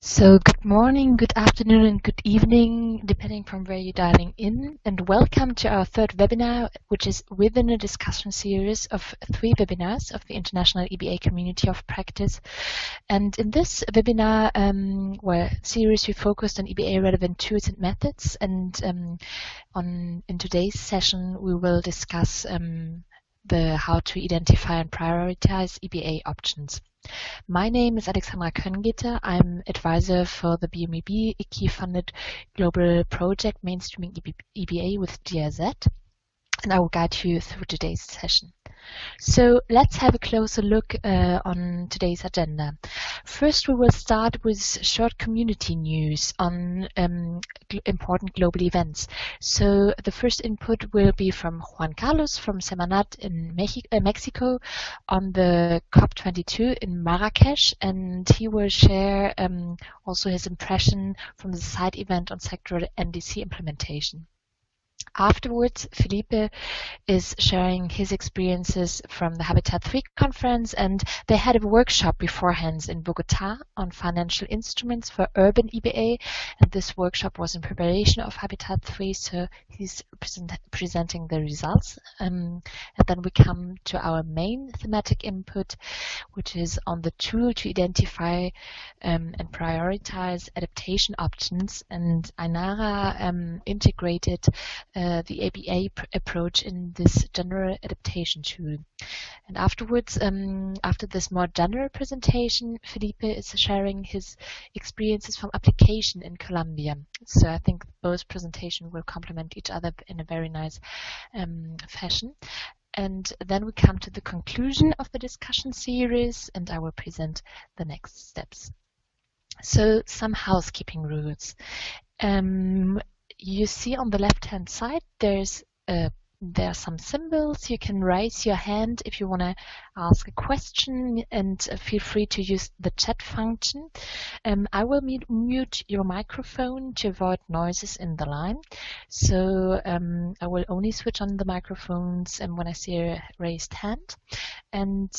So good morning, good afternoon, and good evening, depending from where you're dialing in, and welcome to our third webinar, which is within a discussion series of 3 webinars of the International EBA Community of Practice. And in this webinar series, we focused on EBA-relevant tools and methods, and in today's session, we will discuss how to identify and prioritize EBA options. My name is Alexandra Köngeter. I'm advisor for the BMEB IKI-funded global project Mainstreaming EBA with GIZ, and I will guide you through today's session. So let's have a closer look on today's agenda. First, we will start with short community news on important global events. So the first input will be from Juan Carlos from Semanat in Mexico on the CoP22 in Marrakesh, and he will share also his impression from the side event on sectoral NDC implementation. Afterwards, Felipe is sharing his experiences from the Habitat 3 conference, and they had a workshop beforehand in Bogota on financial instruments for urban EBA, and this workshop was in preparation of Habitat 3, so he's presenting the results. And then we come to our main thematic input, which is on the tool to identify and prioritize adaptation options, and Ainara integrated the EBA approach in this general adaptation tool. And afterwards, after this more general presentation, Felipe is sharing his experiences from application in Colombia. So I think both presentations will complement each other in a very nice fashion. And then we come to the conclusion of the discussion series, and I will present the next steps. So some housekeeping rules. You see on the left-hand side, there are some symbols. You can raise your hand if you want to ask a question, and feel free to use the chat function. I will mute your microphone to avoid noises in the line. So I will only switch on the microphones when I see a raised hand. And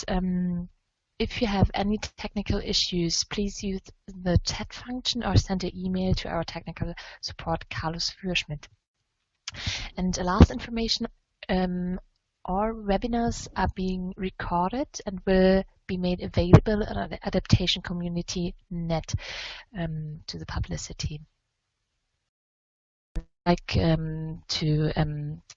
if you have any technical issues, please use the chat function or send an email to our technical support, Carlos Fürschmidt. And last information, our webinars are being recorded and will be made available on the Adaptation Community net to the publicity. Like to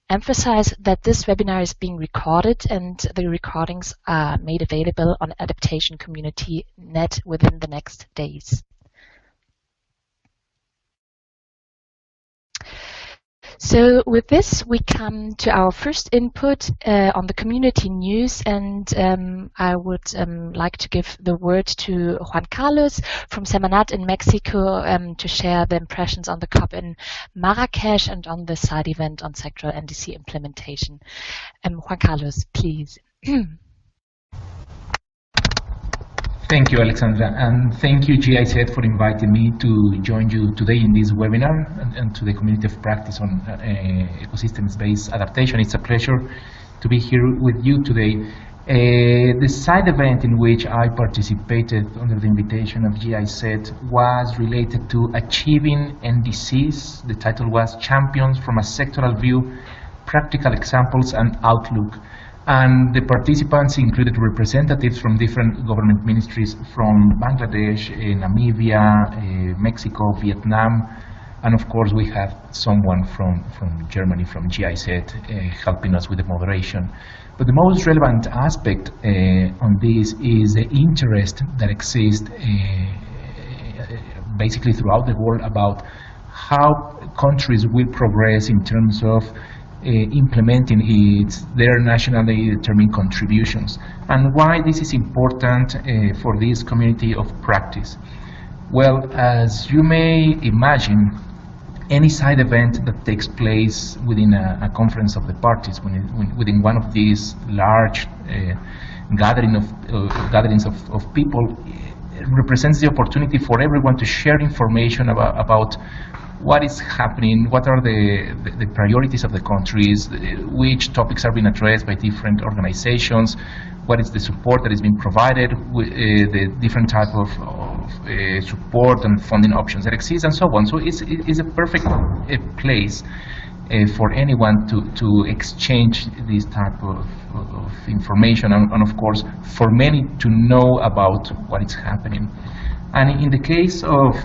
emphasize that this webinar is being recorded, and the recordings are made available on Adaptation Community net within the next days. So with this, we come to our first input on the community news, and I would like to give the word to Juan Carlos from Semanat in Mexico to share the impressions on the COP in Marrakesh and on the side event on sectoral NDC implementation. Juan Carlos, please. Thank you, Alexandra, and thank you, GIZ, for inviting me to join you today in this webinar and to the community of practice on ecosystems-based adaptation. It's a pleasure to be here with you today. The side event in which I participated under the invitation of GIZ was related to achieving NDCs. The title was Champions from a Sectoral View, Practical Examples and Outlook. And the participants included representatives from different government ministries from Bangladesh, Namibia, Mexico, Vietnam, and of course we have someone from Germany, from GIZ, helping us with the moderation. But the most relevant aspect on this is the interest that exists basically throughout the world about how countries will progress in terms of implementing their nationally determined contributions, and why this is important for this community of practice. Well, as you may imagine, any side event that takes place within a conference of the parties, within one of these large gatherings of people, represents the opportunity for everyone to share information about what is happening, what are the priorities of the countries, which topics are being addressed by different organizations, what is the support that is being provided, the different type of support and funding options that exist, and so on. So it's a perfect place for anyone to exchange this type of information, and of course for many to know about what is happening. And in the case of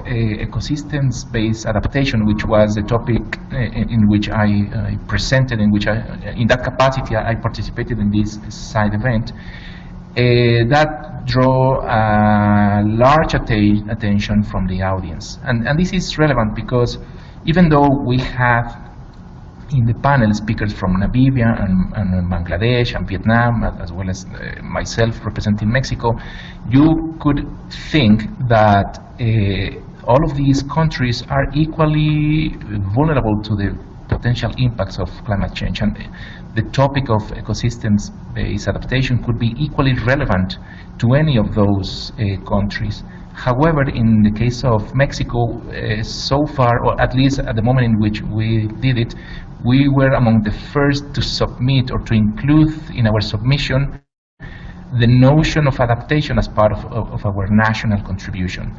ecosystems-based adaptation, which was the topic in which I presented, in that capacity I participated in this side event, that drew large attention from the audience. And this is relevant because even though we have in the panel speakers from Namibia and Bangladesh and Vietnam, as well as myself representing Mexico, you could think that all of these countries are equally vulnerable to the potential impacts of climate change, and the topic of ecosystems-based adaptation could be equally relevant to any of those countries. However, in the case of Mexico, so far, or at least at the moment in which we did it, we were among the first to submit or to include in our submission the notion of adaptation as part of our national contribution.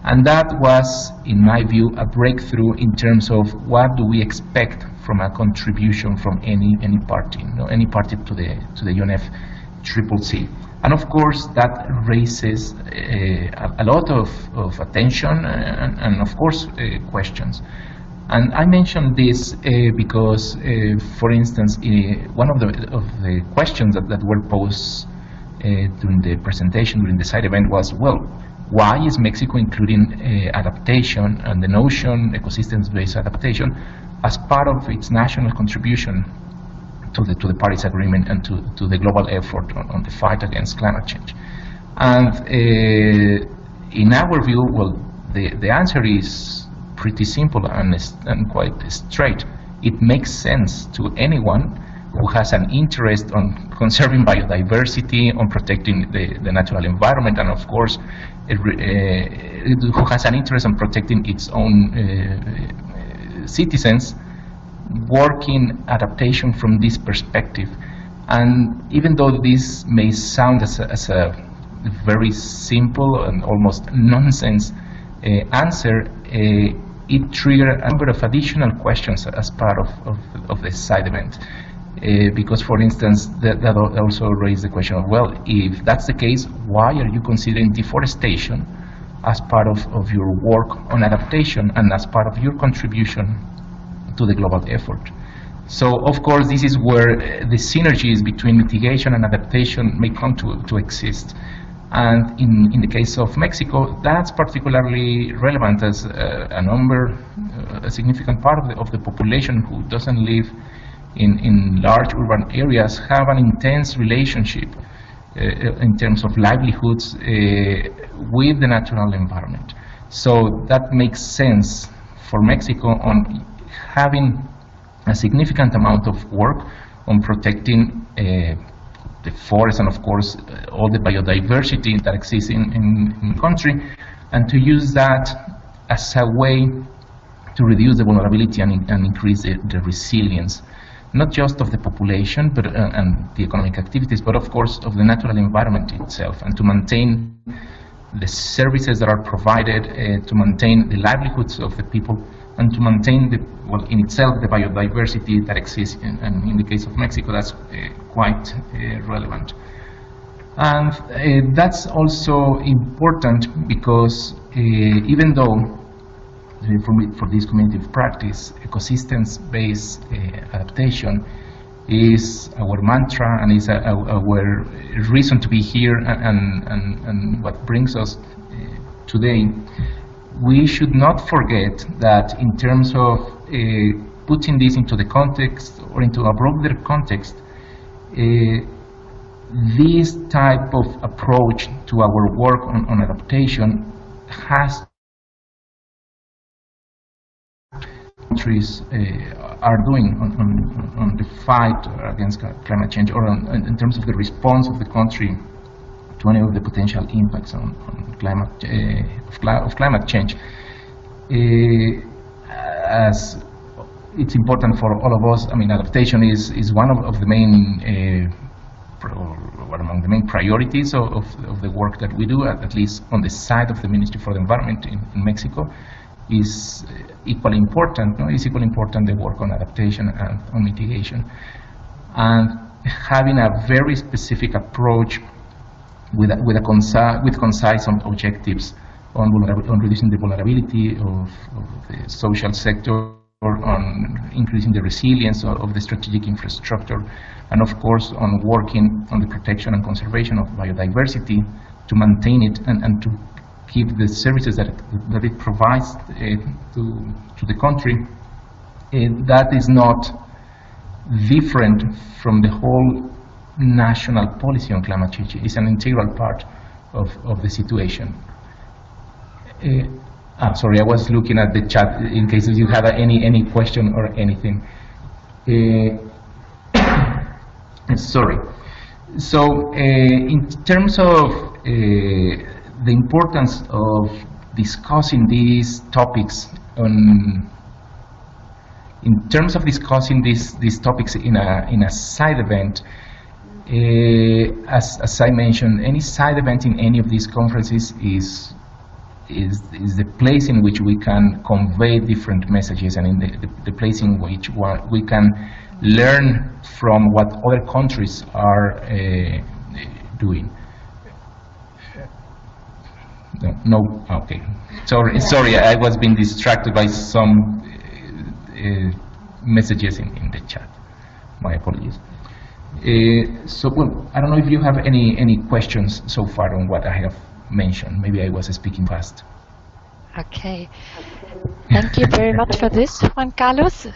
And that was, in my view, a breakthrough in terms of what do we expect from a contribution from any party, any party to the UNFCCC. And of course, that raises a lot of attention and of course, questions. And I mentioned this because, for instance, one of the questions that were posed during the presentation, during the side event was, well, why is Mexico including adaptation and the notion ecosystems-based adaptation as part of its national contribution to the Paris Agreement and to the global effort on the fight against climate change? And in our view, well, the answer is pretty simple and quite straight. It makes sense to anyone who has an interest on conserving biodiversity, on protecting the natural environment, and of course, who has an interest in protecting its own citizens, working adaptation from this perspective. And even though this may sound as a very simple and almost nonsense answer, it triggered a number of additional questions as part of the side event. Because, for instance, that also raised the question of, well, if that's the case, why are you considering deforestation as part of your work on adaptation and as part of your contribution to the global effort? So, of course, this is where the synergies between mitigation and adaptation may come to exist. And in the case of Mexico, that's particularly relevant as a significant part of the population who doesn't live in large urban areas have an intense relationship in terms of livelihoods with the natural environment. So that makes sense for Mexico on having a significant amount of work on protecting the forest and, of course, all the biodiversity that exists in the country, and to use that as a way to reduce the vulnerability and increase the resilience, not just of the population but and the economic activities, but of course of the natural environment itself, and to maintain the services that are provided, to maintain the livelihoods of the people, and to maintain in itself the biodiversity that exists. And in the case of Mexico, that's quite relevant. And that's also important because even though for this community of practice, ecosystems-based adaptation is our mantra and is our reason to be here and what brings us today, we should not forget that in terms of putting this into the context or into a broader context, this type of approach to our work on adaptation has countries are doing on the fight against climate change, or in terms of the response of the country to any of the potential impacts on climate change. As it's important for all of us, I mean, adaptation is one of the main or among the main priorities of the work that we do, at least on the side of the Ministry for the Environment in Mexico, is equally important. No? It's equally important the work on adaptation and on mitigation. And having a very specific approach with concise objectives on reducing the vulnerability of the social sector, on increasing the resilience of the strategic infrastructure, and of course on working on the protection and conservation of biodiversity to maintain it and to give the services that it provides to the country. That is not different from the whole national policy on climate change. It's an integral part of the situation. Sorry, I was looking at the chat in case you have any question or anything. Sorry. So, in terms of the importance of discussing these topics in a side event, as I mentioned, any side event in any of these conferences is the place in which we can convey different messages, and in the place in which we can learn from what other countries are doing. No, okay. Sorry, I was being distracted by some messages in the chat. My apologies. So, well, I don't know if you have any questions so far on what I have mentioned. Maybe I was speaking fast. Okay. Thank you very much for this, Juan Carlos.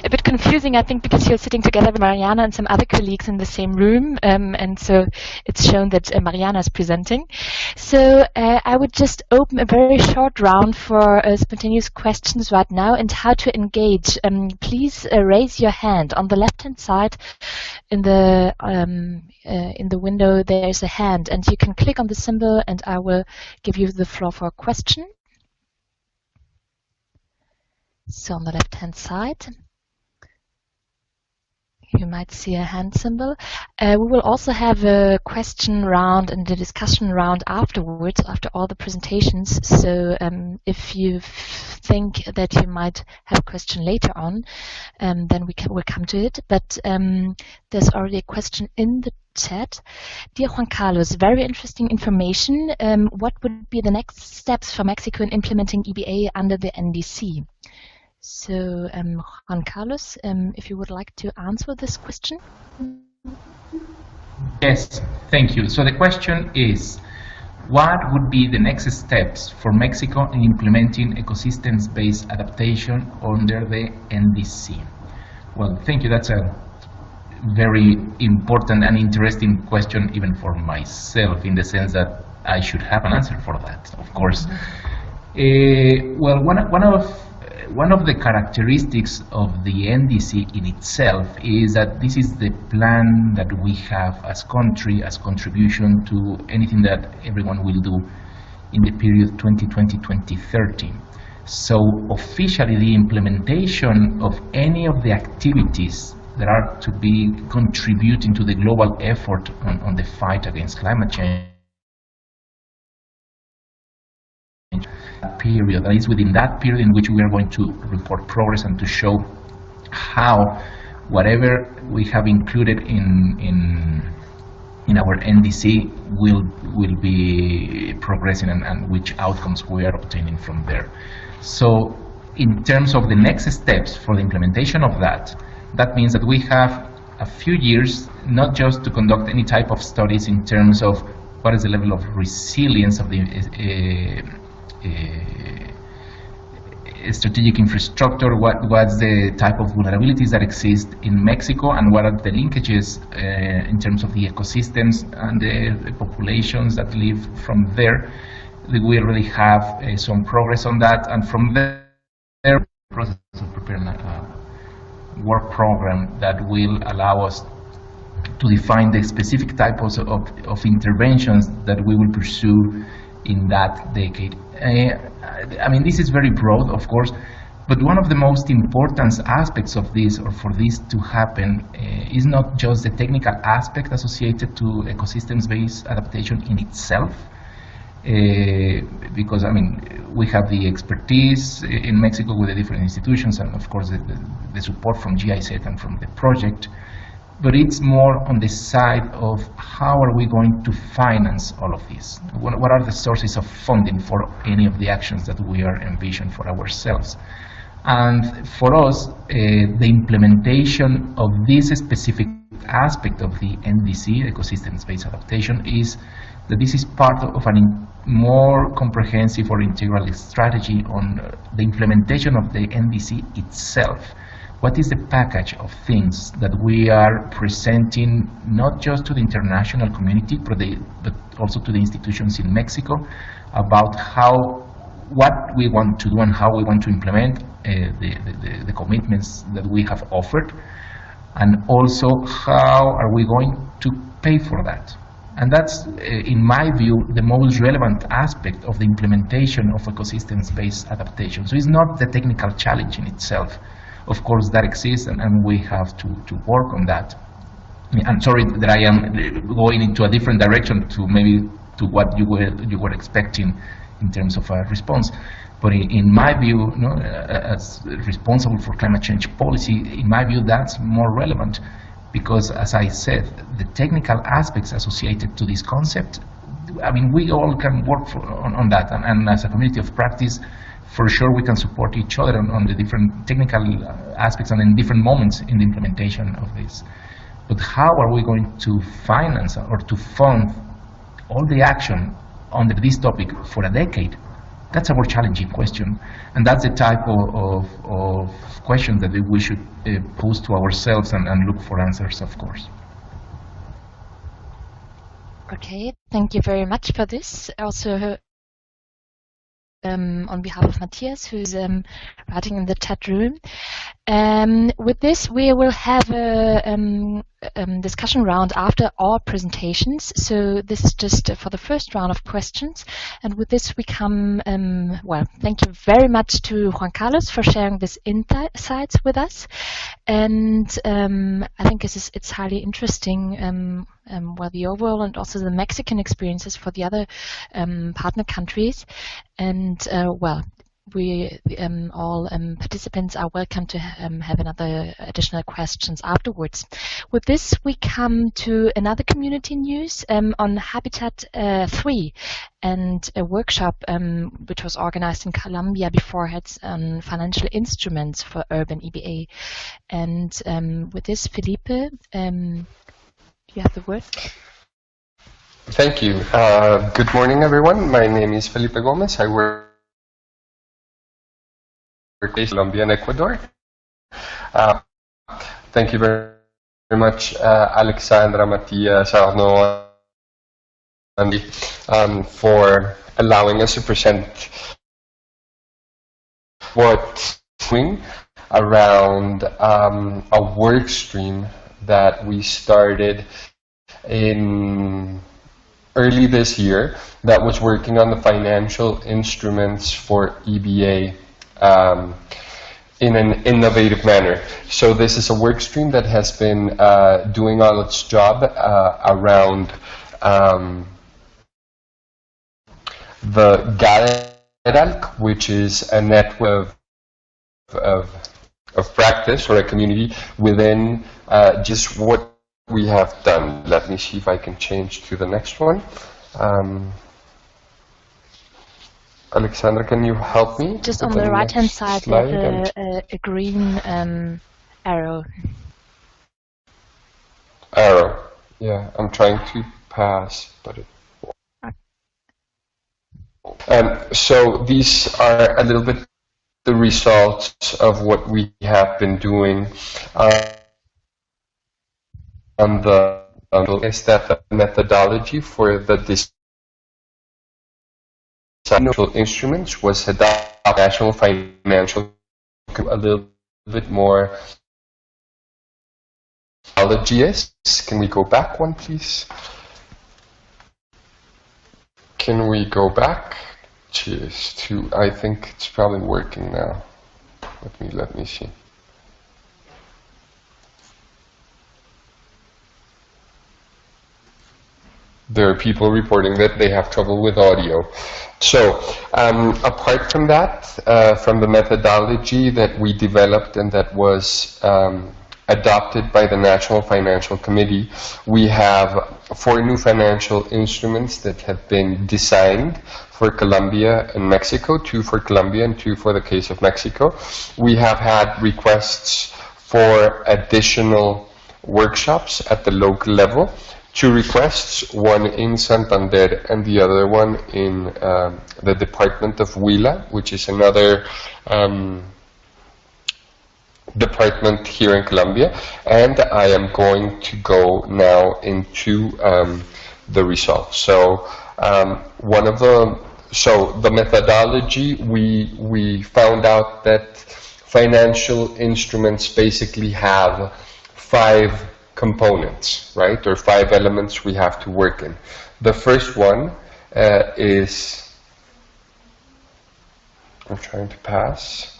A bit confusing, I think, because you're sitting together with Mariana and some other colleagues in the same room, and so it's shown that Mariana is presenting. So I would just open a very short round for spontaneous questions right now, and how to engage. Please raise your hand. On the left-hand side in the window there is a hand, and you can click on the symbol and I will give you the floor for a question. So on the left-hand side, you might see a hand symbol. We will also have a question round and a discussion round afterwards, after all the presentations. So if you think that you might have a question later on, then we'll come to it. But there's already a question in the chat. Dear Juan Carlos, very interesting information. What would be the next steps for Mexico in implementing EBA under the NDC? So, Juan Carlos, if you would like to answer this question. Yes, thank you. So the question is, what would be the next steps for Mexico in implementing ecosystems-based adaptation under the NDC? Well, thank you. That's a very important and interesting question, even for myself, in the sense that I should have an answer for that, of course. Well, one of the characteristics of the NDC in itself is that this is the plan that we have as country, as contribution to anything that everyone will do in the period 2020-2030. So officially the implementation of any of the activities that are to be contributing to the global effort on the fight against climate change period, that is within that period in which we are going to report progress and to show how whatever we have included in our NDC will be progressing and which outcomes we are obtaining from there. So in terms of the next steps for the implementation of that means that we have a few years not just to conduct any type of studies in terms of what is the level of resilience of the strategic infrastructure, what's the type of vulnerabilities that exist in Mexico, and what are the linkages in terms of the ecosystems and the populations that live from there. We already have some progress on that, and from there, the process of preparing a work program that will allow us to define the specific types of interventions that we will pursue in that decade. I mean, this is very broad, of course, But one of the most important aspects of this, or for this to happen, is not just the technical aspect associated to ecosystems-based adaptation in itself, because I mean we have the expertise in Mexico with the different institutions, and of course the support from GIZ and from the project. But it's more on the side of how are we going to finance all of this? What are the sources of funding for any of the actions that we are envisioning for ourselves? And for us, the implementation of this specific aspect of the NDC, ecosystems-based adaptation, is that this is part of a more comprehensive or integral strategy on the implementation of the NDC itself. What is the package of things that we are presenting, not just to the international community, but also to the institutions in Mexico, about what we want to do and how we want to implement the commitments that we have offered, and also how are we going to pay for that. And that's, in my view, the most relevant aspect of the implementation of ecosystems-based adaptation. So it's not the technical challenge in itself. Of course, that exists, and we have to work on that. I'm sorry that I am going into a different direction to what you were expecting in terms of a response. But in my view, as responsible for climate change policy, in my view, that's more relevant, because, as I said, the technical aspects associated to this concept, I mean, we all can work on that, and as a community of practice, for sure we can support each other on the different technical aspects and in different moments in the implementation of this. But how are we going to finance or to fund all the action under this topic for a decade? That's a more challenging question, and that's the type of questions that we should pose to ourselves and look for answers, of course. Okay, thank you very much for this. Also, on behalf of Matthias, who's writing in the chat room. With this, we will have a discussion round after our presentations. So this is just for the first round of questions. And with this, we come, well, thank you very much to Juan Carlos for sharing this insights with us. And I think it's highly interesting well, the overall and also the Mexican experiences for the other partner countries. And well, we all participants are welcome to have another additional questions afterwards. With this, we come to another community news on Habitat 3 and a workshop which was organized in Colombia before it on financial instruments for urban EBA. And with this, Felipe, you have the word. Thank you. Good morning, everyone. My name is Felipe Gomez. I work in Colombia and Ecuador. Thank you very much, Alexandra, Matthias, Arnaud, and me, for allowing us to present what's doing around a work stream that we started in early this year that was working on the financial instruments for EBA in an innovative manner. So this is a work stream that has been doing all its job around the GADALC, which is a network of practice or a community within just what we have done. Let me see if I can change to the next one. Alexandra, can you help me? Just on the right-hand side, there's a green arrow. Arrow. Yeah, I'm trying to pass, but it won't. So these are a little bit the results of what we have been doing on the is that the methodology for the financial instruments was adopted national financial a little bit more methodologies. Can we go back one, please? Can we go back to I think it's probably working now. Let me see. There are people reporting that they have trouble with audio. So, apart from that, from the methodology that we developed and that was adopted by the National Financial Committee, we have 4 new financial instruments that have been designed for Colombia and Mexico, 2 for Colombia and 2 for the case of Mexico. We have had requests for additional workshops at the local level. 2 requests, one in Santander and the other one in the department of Huila, which is another department here in Colombia. And I am going to go now into the results. So the methodology, we found out that financial instruments basically have 5 components, right, or 5 elements we have to work in. The first one is, I'm trying to pass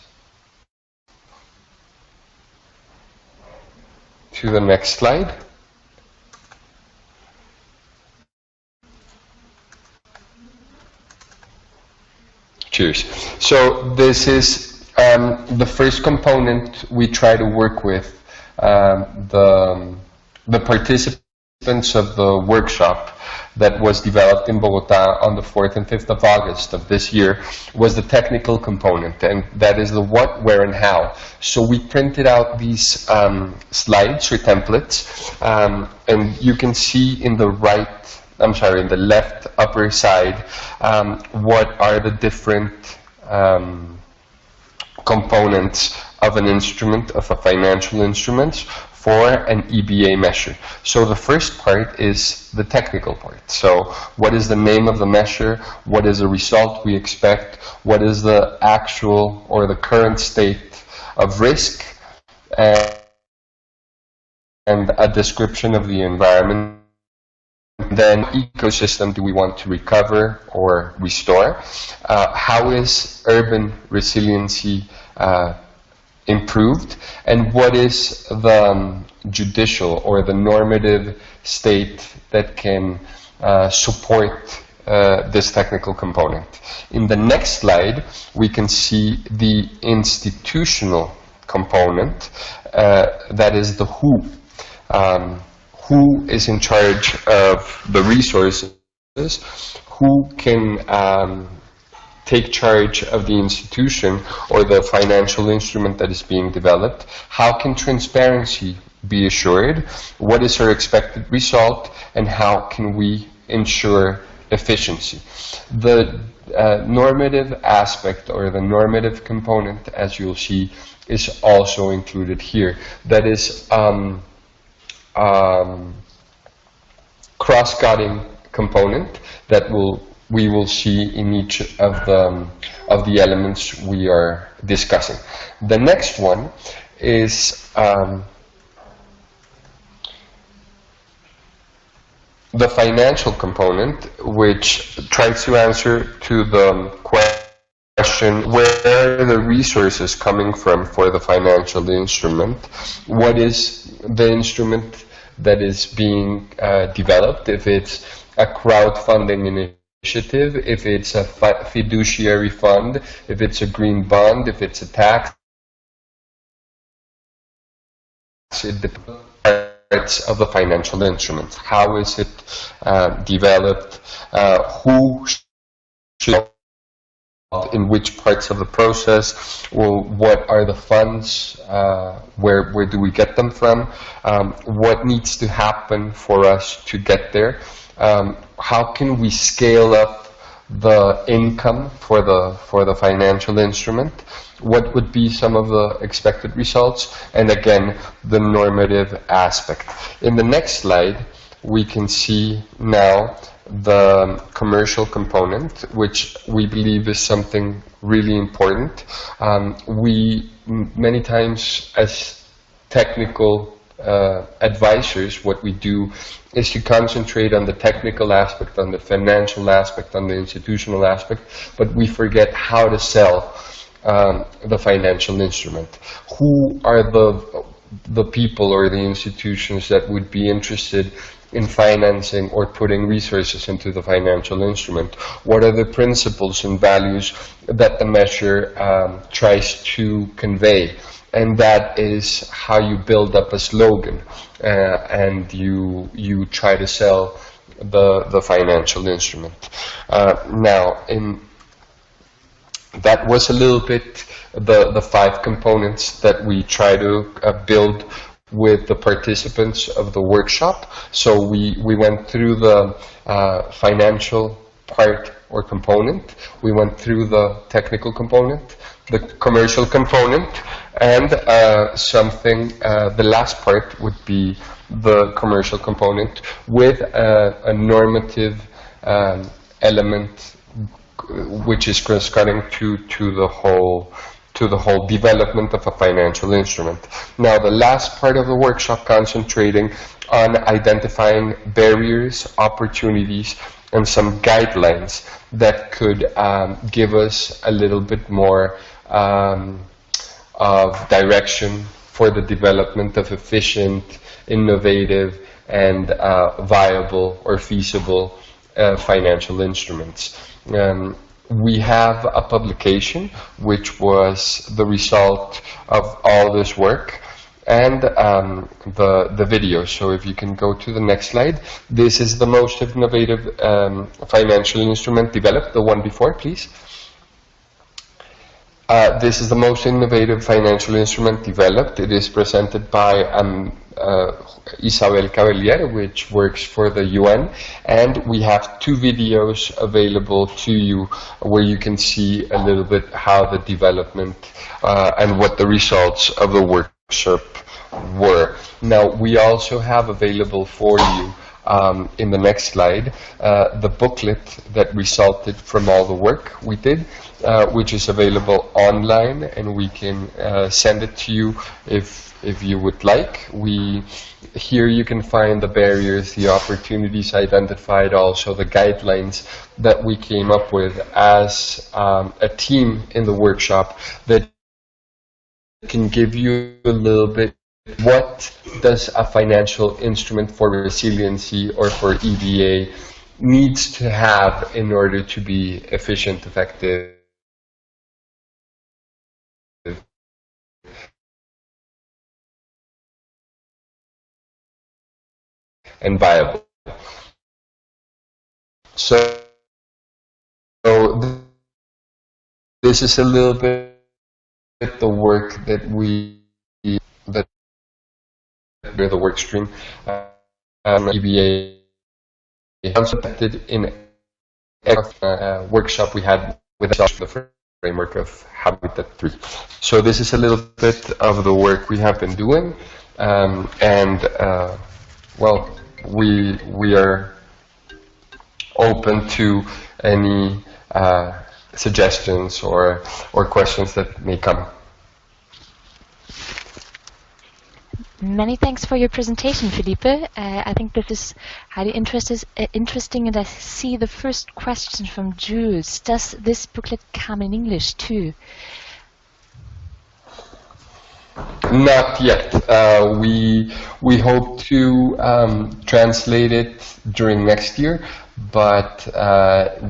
to the next slide. Cheers. So this is the first component we try to work with. The participants of the workshop that was developed in Bogota on the 4th and 5th of August of this year was the technical component, and that is the what, where, and how. So we printed out these slides or templates, and you can see in the in the left upper side, what are the different components of an instrument, of a financial instrument, for an EBA measure. So the first part is the technical part. So what is the name of the measure? What is the result we expect? What is the actual or the current state of risk? And a description of the environment. Then ecosystem do we want to recover or restore? How is urban resiliency improved, and what is the judicial or the normative state that can support this technical component. In the next slide, we can see the institutional component, that is the who. Who is in charge of the resources? Who can take charge of the institution or the financial instrument that is being developed? How can transparency be assured? What is our expected result? And how can we ensure efficiency? The normative aspect or the normative component, as you'll see, is also included here. That is cross-cutting component that we will see in each of the elements we are discussing. The next one is the financial component, which tries to answer to the question, where are the resources coming from for the financial instrument? What is the instrument that is being developed? If it's a crowdfunding initiative, if it's a fiduciary fund, if it's a green bond, if it's a tax, it depends parts of the financial instrument. How is it developed? Who should, in which parts of the process? Well, what are the funds? Where do we get them from? What needs to happen for us to get there? How can we scale up the income for the financial instrument? What would be some of the expected results? And again, the normative aspect. In the next slide, we can see now the commercial component, which we believe is something really important. We many times, as technical advisors, what we do is to concentrate on the technical aspect, on the financial aspect, on the institutional aspect, but we forget how to sell the financial instrument. Who are the people or the institutions that would be interested in financing or putting resources into the financial instrument? What are the principles and values that the measure tries to convey? And that is how you build up a slogan, and you try to sell the financial instrument. That was a little bit the 5 components that we try to build with the participants of the workshop. So we went through the financial part or component, we went through the technical component, the commercial component, and the last part would be the commercial component with a normative element, which is corresponding to the whole development of a financial instrument. Now, the last part of the workshop concentrating on identifying barriers, opportunities, and some guidelines that could give us a little bit more of direction for the development of efficient, innovative, and viable or feasible financial instruments. We have a publication which was the result of all this work, and the video. So if you can go to the next slide. This is the most innovative financial instrument developed, the one before, please. This is the most innovative financial instrument developed. It is presented by Isabel Cabellier, which works for the UN, and we have 2 videos available to you where you can see a little bit how the development and what the results of the workshop were. Now, we also have available for you in the next slide the booklet that resulted from all the work we did, which is available online, and we can send it to you if you would like. Here you can find the barriers, the opportunities identified, also the guidelines that we came up with as a team in the workshop that can give you a little bit. What does a financial instrument for resiliency or for EBA needs to have in order to be efficient, effective, and viable? So this is a little bit the work that the work stream EBA concepted in a workshop we had with the framework of Habitat 3. So this is a little bit of the work we have been doing, well, we are open to any suggestions or questions that may come. Many thanks for your presentation, Felipe. I think this is highly interesting, and I see the first question from Jules. Does this booklet come in English too? Not yet. We hope to translate it during next year, but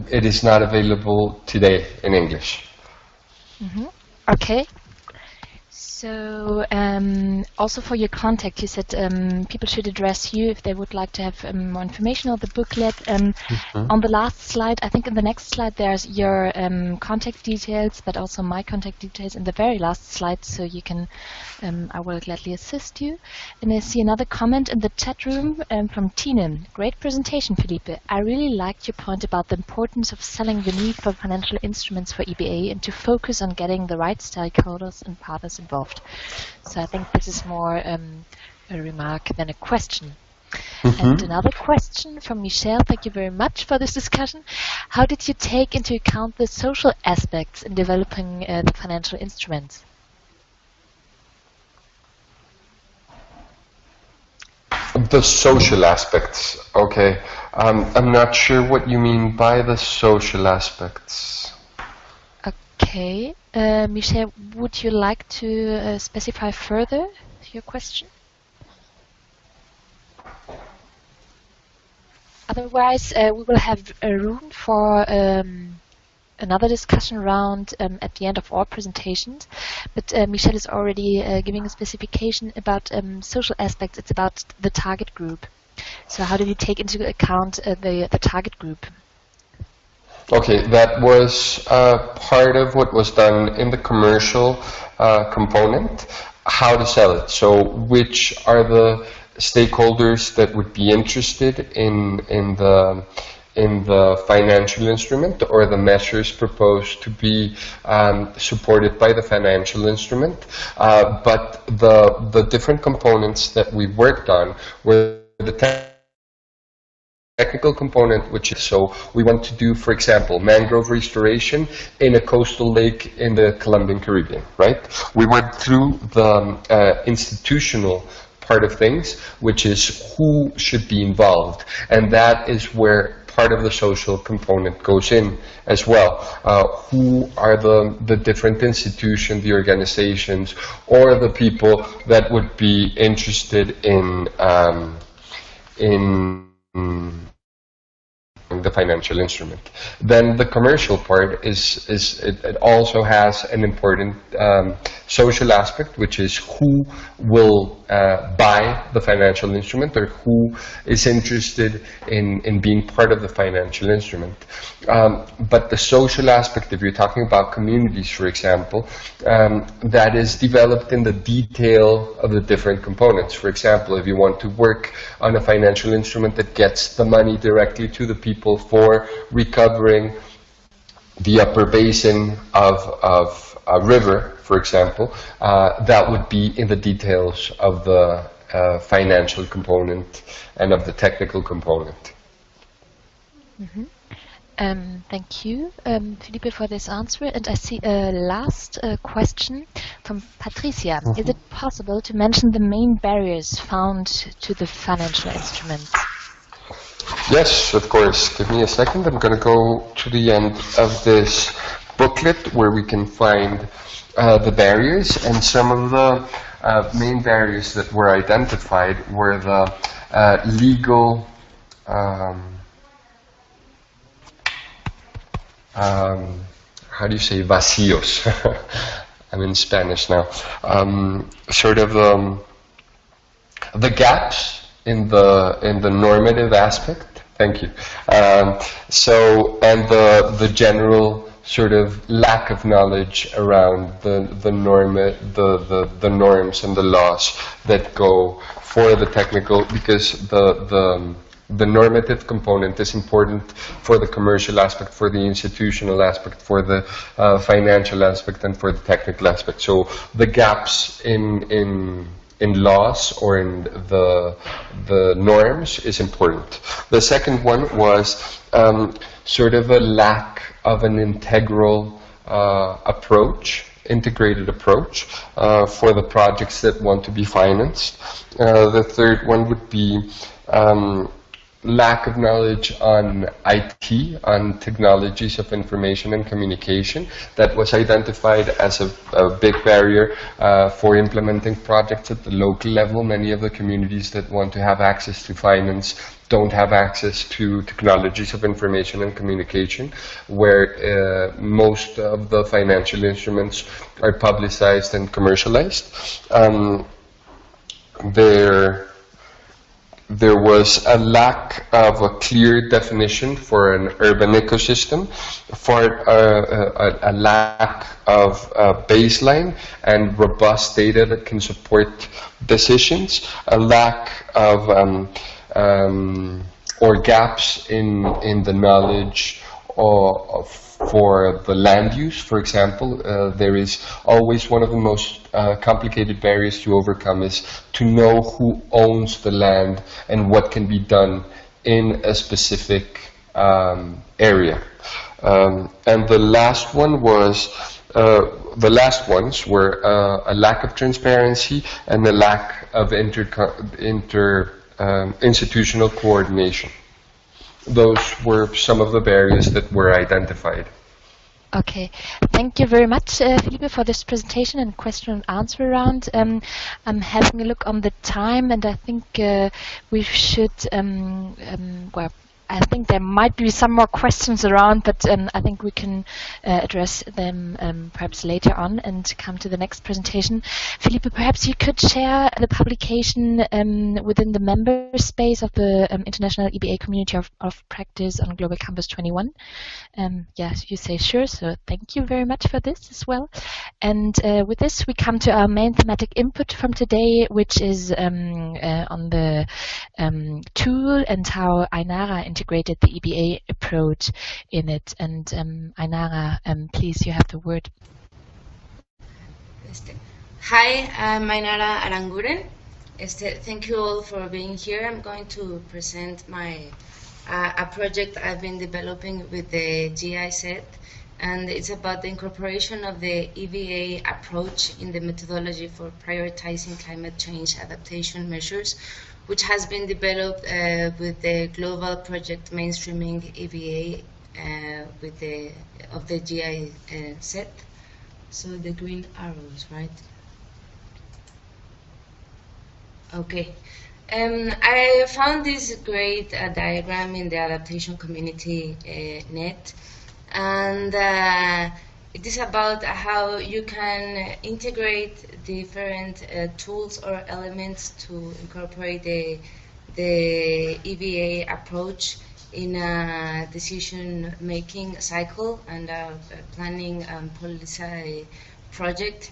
it is not available today in English. Mm-hmm. Okay. So also for your contact, you said people should address you if they would like to have more information on the booklet. On the last slide, I think in the next slide there's your contact details, but also my contact details in the very last slide, so you can, I will gladly assist you. And I see another comment in the chat room from Tina. Great presentation, Felipe. I really liked your point about the importance of selling the need for financial instruments for EBA and to focus on getting the right stakeholders and partners involved. So I think this is more a remark than a question. And another question from Michelle. Thank you very much for this discussion. How did you take into account the social aspects in developing the financial instruments? The social aspects. Okay. I'm not sure what you mean by the social aspects. Okay. Michel, would you like to specify further your question? Otherwise, we will have room for another discussion round at the end of all presentations. But Michel is already giving a specification about social aspects. It's about the target group. So how did you take into account the target group? Okay, that was part of what was done in the commercial component, how to sell it. So which are the stakeholders that would be interested in the financial instrument or the measures proposed to be supported by the financial instrument. But the different components that we worked on were the technical component, which is, so we want to do, for example, mangrove restoration in a coastal lake in the Colombian Caribbean, right? We went through the institutional part of things, which is who should be involved, and that is where part of the social component goes in as well. Who are the different institutions, the organizations, or the people that would be interested in the financial instrument. Then the commercial part it also has an important social aspect, which is who will buy the financial instrument or who is interested in being part of the financial instrument. But the social aspect, if you're talking about communities, for example, that is developed in the detail of the different components. For example, if you want to work on a financial instrument that gets the money directly to the people for recovering the upper basin of a river, for example, that would be in the details of the financial component and of the technical component. Mm-hmm. Thank you, Felipe, for this answer. And I see a last question from Patricia. Mm-hmm. Is it possible to mention the main barriers found to the financial instruments? Yes, of course. Give me a second. I'm going to go to the end of this booklet where we can find the barriers, and some of the main barriers that were identified were the legal how do you say vacíos? I'm in Spanish now. Sort of the gaps in the normative aspect. Thank you. So, and the general sort of lack of knowledge around the norms and the laws that go for the technical, because the normative component is important for the commercial aspect, for the institutional aspect, for the financial aspect, and for the technical aspect. So the gaps in laws or in the norms is important. The second one was sort of a lack of an integrated approach for the projects that want to be financed. The third one would be lack of knowledge on IT, on technologies of information and communication. That was identified as a big barrier for implementing projects at the local level. Many of the communities that want to have access to finance don't have access to technologies of information and communication, where most of the financial instruments are publicized and commercialized. There was a lack of a clear definition for an urban ecosystem, for a lack of baseline and robust data that can support decisions, a lack of or gaps in the knowledge for the land use. For example, there is always one of the most complicated barriers to overcome is to know who owns the land and what can be done in a specific area. And the last one was, the last ones were a lack of transparency and a lack of institutional coordination. Those were some of the barriers that were identified. Okay, thank you very much, Felipe, for this presentation and question and answer round. I'm having a look on the time, and I think we should, well, I think there might be some more questions around, but I think we can address them perhaps later on and come to the next presentation. Felipe, perhaps you could share the publication within the member space of the International EBA Community of Practice on Global Campus 21. Yes, you say sure, so thank you very much for this as well. And with this, we come to our main thematic input from today, which is on the tool and how Ainara integrated the EBA approach in it. And Ainara, please, you have the word. Hi, I'm Ainara Aranguren. Thank you all for being here. I'm going to present my a project I've been developing with the GIZ, and it's about the incorporation of the EBA approach in the methodology for prioritizing climate change adaptation measures, which has been developed with the global project mainstreaming EBA of the GIZ. So the green arrows, right? Okay. I found this great diagram in the Adaptation community net, and it is about how you can integrate different tools or elements to incorporate the EBA approach in a decision-making cycle and a planning and policy project.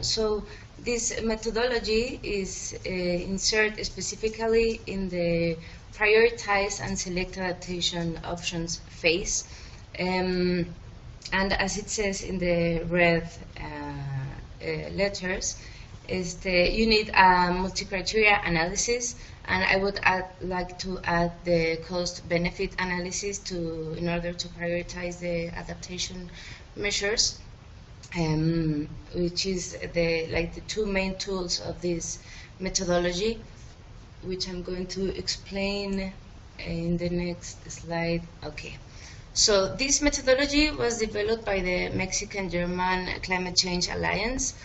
So this methodology is inserted specifically in the prioritize and select adaptation options phase. And as it says in the red letters, you need a multi-criteria analysis, and I would like to add the cost-benefit analysis in order to prioritize the adaptation measures. Which is the two main tools of this methodology, which I'm going to explain in the next slide. Okay, so this methodology was developed by the Mexican-German Climate Change Alliance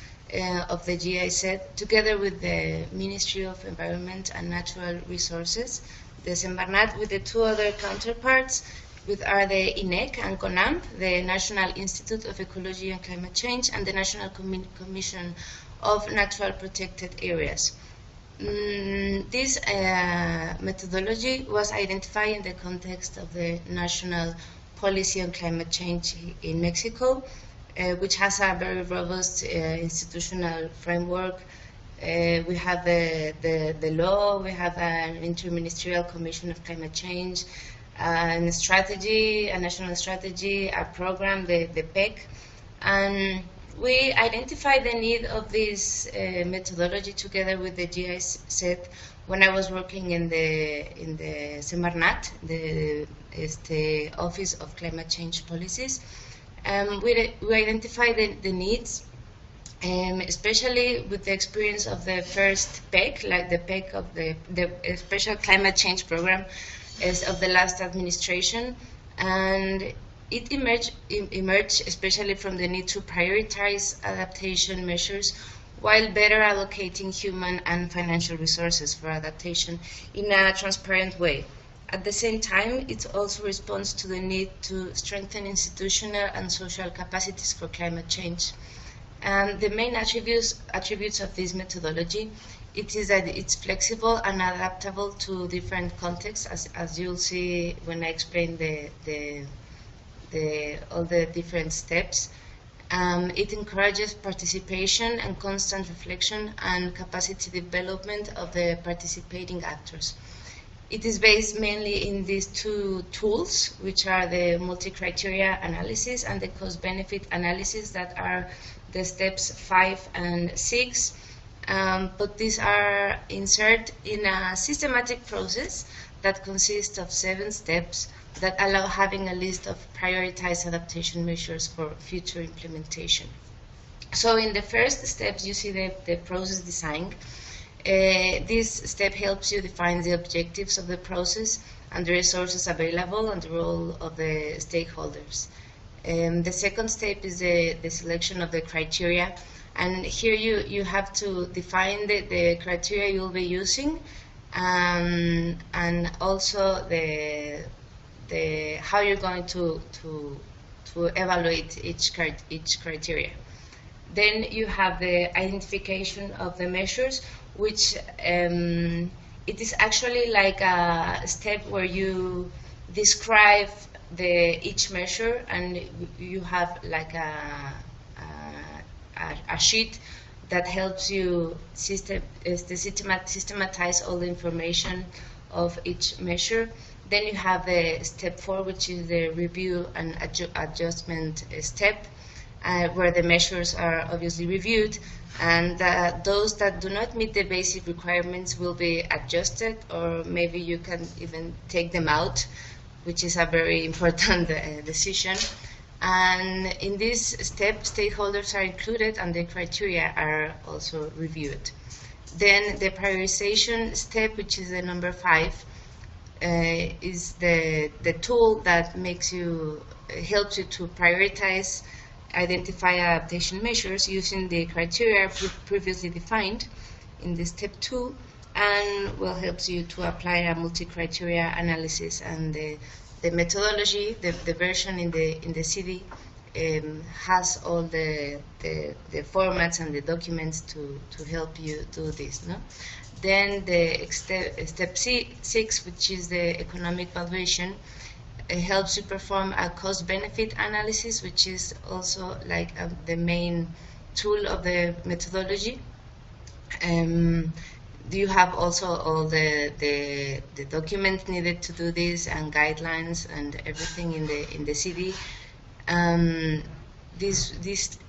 of the GIZ, together with the Ministry of Environment and Natural Resources, the Semarnat, with the two other counterparts, which are the INEC and CONAMP, the National Institute of Ecology and Climate Change, and the National Commission of Natural Protected Areas. This methodology was identified in the context of the National Policy on Climate Change in Mexico, which has a very robust institutional framework. We have the law, we have an Interministerial Commission of Climate Change, a strategy, a national strategy, a program, the PEC, and we identified the need of this methodology together with the GIZ when I was working in the Semarnat, the Office of Climate Change Policies. We identified the needs, especially with the experience of the first PEC, like the PEC of the Special Climate Change Program of the last administration, and it emerged especially from the need to prioritize adaptation measures while better allocating human and financial resources for adaptation in a transparent way. At the same time, it also responds to the need to strengthen institutional and social capacities for climate change. And the main attributes of this methodology, it is that it's flexible and adaptable to different contexts, as you'll see when I explain all the different steps. It encourages participation and constant reflection and capacity development of the participating actors. It is based mainly in these two tools, which are the multi-criteria analysis and the cost-benefit analysis, that are the steps 5 and 6. But these are inserted in a systematic process that consists of 7 steps that allow having a list of prioritized adaptation measures for future implementation. So in the first steps, you see the process design. This step helps you define the objectives of the process and the resources available and the role of the stakeholders. The second step is the selection of the criteria, and here you have to define the criteria you'll be using, and also the how you're going to evaluate each criteria. Then you have the identification of the measures, which it is actually like a step where you describe each measure, and you have like a sheet that helps you systematize all the information of each measure. Then you have the step 4, which is the review and adjustment step, where the measures are obviously reviewed, and those that do not meet the basic requirements will be adjusted, or maybe you can even take them out, which is a very important decision. And in this step, stakeholders are included and the criteria are also reviewed. Then the prioritization step, which is the number 5, is the tool that helps you to prioritize, identify adaptation measures using the criteria previously defined in the step 2, and helps you to apply a multi-criteria analysis. And the methodology, the version in the CD, has all the formats and the documents to help you do this. No? Then the step 6, which is the economic valuation, helps you perform a cost-benefit analysis, which is also like the main tool of the methodology. You have also all the documents needed to do this, and guidelines and everything in the CD. This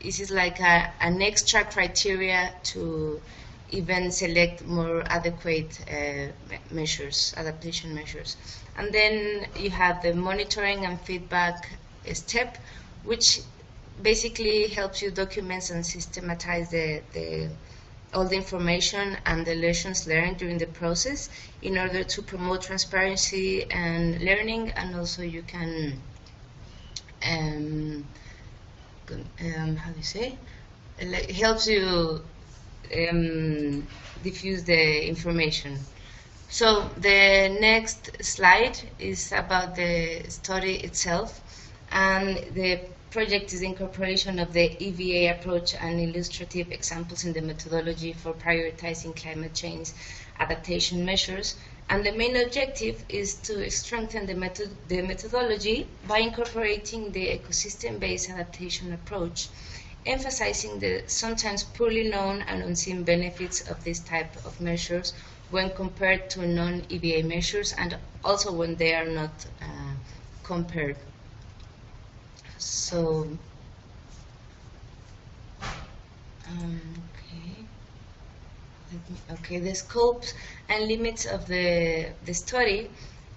is like an extra criteria to even select more adequate measures, adaptation measures. And then you have the monitoring and feedback step, which basically helps you document and systematize all the information and the lessons learned during the process in order to promote transparency and learning. And also you can, how do you say? It helps you diffuse the information. So the next slide is about the study itself, and the project is incorporation of the EBA approach and illustrative examples in the methodology for prioritizing climate change adaptation measures. And the main objective is to strengthen the methodology by incorporating the ecosystem-based adaptation approach, emphasizing the sometimes poorly known and unseen benefits of this type of measures when compared to non-EBA measures, and also when they are not compared. So, okay, the scopes and limits of the study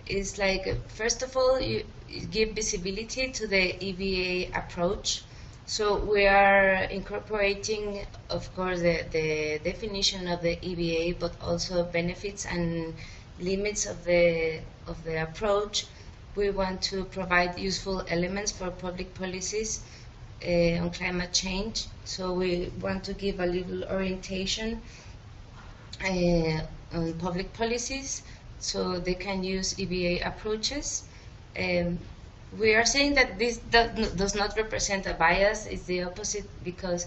is like, first of all, you give visibility to the EBA approach. So we are incorporating, of course, the definition of the EBA, but also benefits and limits of the approach. We want to provide useful elements for public policies on climate change. So we want to give a little orientation on public policies, so they can use EBA approaches. We are saying that this does not represent a bias. It's the opposite, because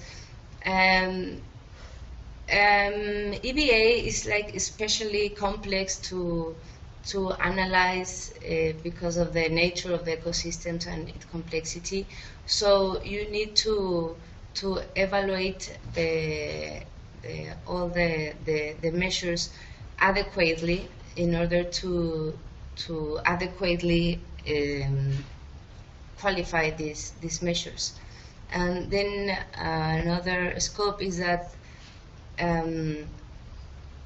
EBA is like especially complex to analyze because of the nature of the ecosystems and its complexity. So you need to evaluate all the measures adequately in order to adequately qualify these measures. And then another scope is that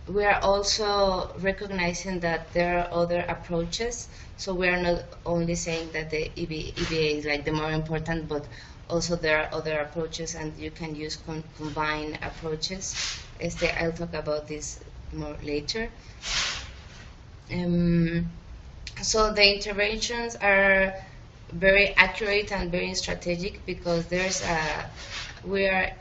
we are also recognizing that there are other approaches. So we are not only saying that the EBA is like the more important, but also there are other approaches, and you can use combined approaches. I'll talk about this more later. So the interventions are very accurate and very strategic, because we are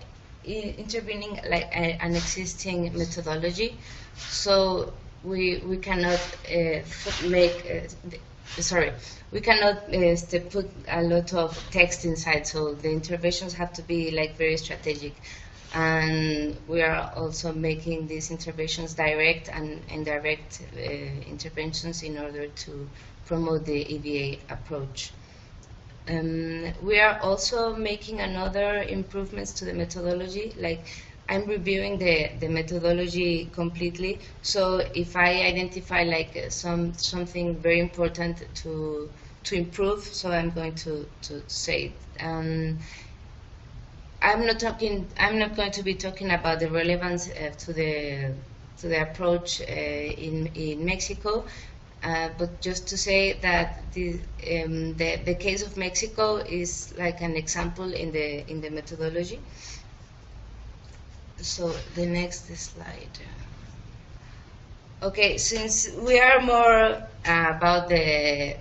intervening like an existing methodology, so we cannot we cannot put a lot of text inside, so the interventions have to be like very strategic. And we are also making these interventions direct and indirect interventions in order to promote the EBA approach. We are also making another improvements to the methodology, like I'm reviewing the methodology completely, so if I identify like something very important to improve, so I'm going to say it. I'm not going to be talking about the relevance to the approach in Mexico, but just to say that the case of Mexico is like an example in the methodology. So the next slide. Okay, since we are more about the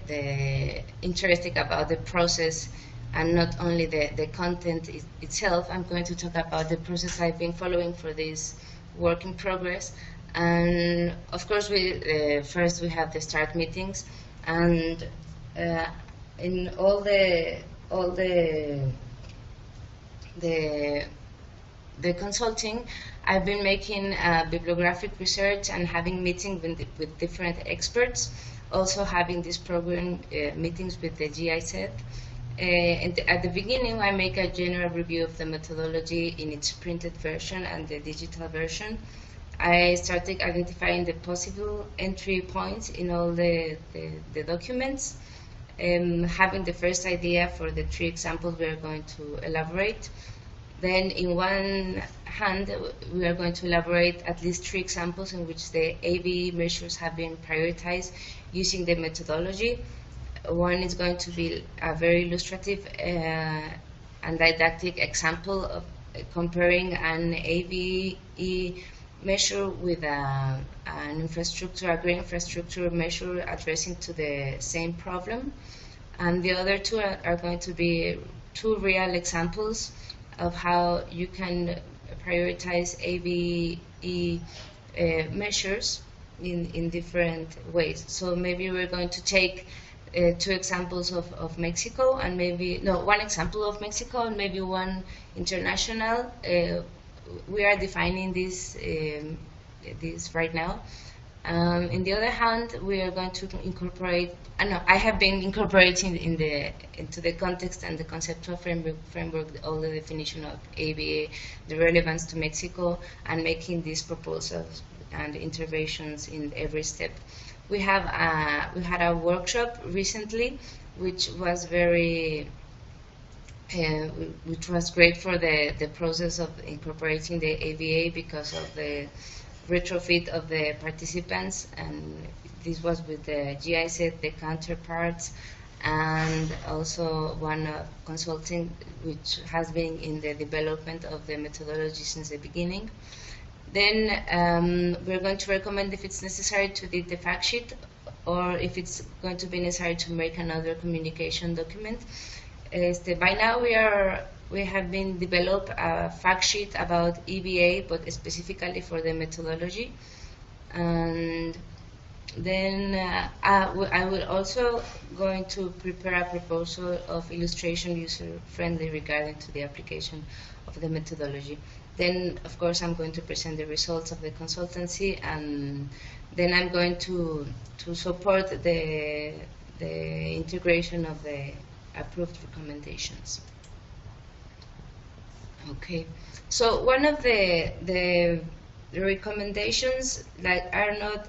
interested about the process and not only the content itself, I'm going to talk about the process I've been following for this work in progress. And of course, first we have the start meetings, and in all the consulting, I've been making bibliographic research and having meetings with different experts, also having this program meetings with the GIZ. And at the beginning, I make a general review of the methodology in its printed version and the digital version. I started identifying the possible entry points in all the documents, having the first idea for the 3 examples we are going to elaborate. Then in one hand, we are going to elaborate at least 3 examples in which the ABE measures have been prioritized using the methodology. One is going to be a very illustrative and didactic example of comparing an ABE measure with an infrastructure, a green infrastructure measure addressing to the same problem. And the other 2 are going to be 2 real examples of how you can prioritize ABE measures in different ways. So maybe we're going to take 2 examples of Mexico, and maybe, no, 1 example of Mexico and maybe 1 international. We are defining this right now. On the other hand, we are going to incorporate, I have been incorporating into the context and the conceptual framework all the definition of ABA, the relevance to Mexico, and making these proposals and interventions in every step. We had a workshop recently, which was which was great for the process of incorporating the ABA because of the retrofit of the participants, and this was with the GIZ, the counterparts, and also one consulting which has been in the development of the methodology since the beginning. Then we're going to recommend if it's necessary to edit the fact sheet, or if it's going to be necessary to make another communication document. By now we have been developed a fact sheet about EBA, but specifically for the methodology. And then I will also going to prepare a proposal of illustration user-friendly regarding to the application of the methodology. Then, of course, I'm going to present the results of the consultancy, and then I'm going to support the integration of the approved recommendations. Okay, so one of the recommendations that are not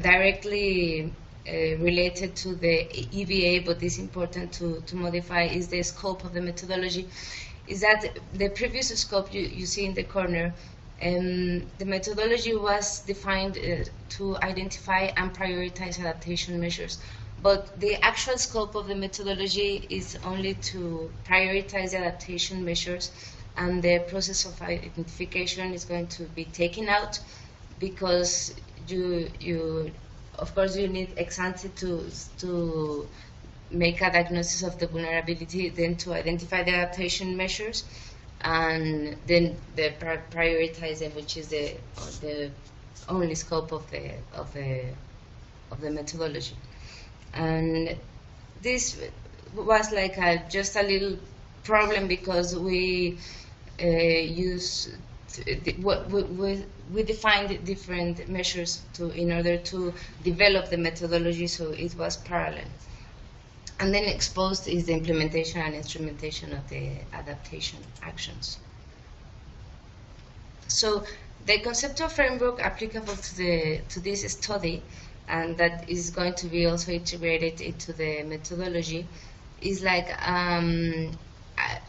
directly related to the EBA, but is important to modify, is the scope of the methodology. Is that the previous scope you see in the corner, the methodology was defined to identify and prioritize adaptation measures. But the actual scope of the methodology is only to prioritize adaptation measures, and the process of identification is going to be taken out, because you of course you need ex ante to make a diagnosis of the vulnerability, then to identify the adaptation measures, and then the prioritize them, which is the only scope of the methodology. And this was like just a little problem, because we we defined different measures in order to develop the methodology, so it was parallel. And then exposed is the implementation and instrumentation of the adaptation actions. So the conceptual framework applicable to this study, and that is going to be also integrated into the methodology, is like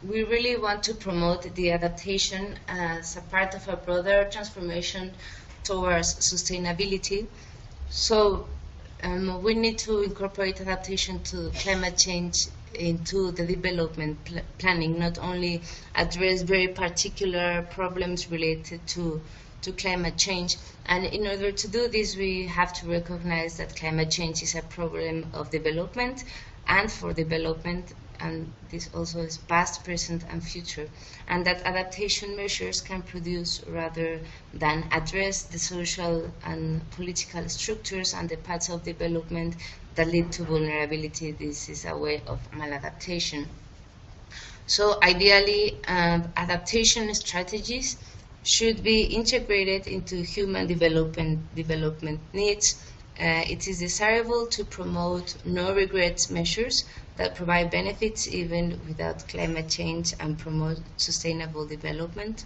we really want to promote the adaptation as a part of a broader transformation towards sustainability. So we need to incorporate adaptation to climate change into the development planning, not only address very particular problems related to climate change. And in order to do this, we have to recognize that climate change is a problem of development and for development, and this also is past, present, and future, and that adaptation measures can produce rather than address the social and political structures and the paths of development that lead to vulnerability. This is a way of maladaptation. So ideally, adaptation strategies should be integrated into human development needs. It is desirable to promote no-regrets measures that provide benefits even without climate change and promote sustainable development.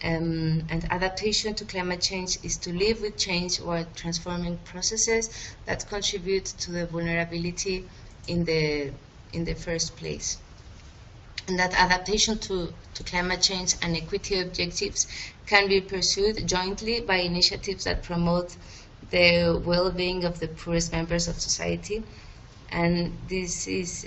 And adaptation to climate change is to live with change while transforming processes that contribute to the vulnerability in the first place. And that adaptation to climate change and equity objectives can be pursued jointly by initiatives that promote the well-being of the poorest members of society. And this is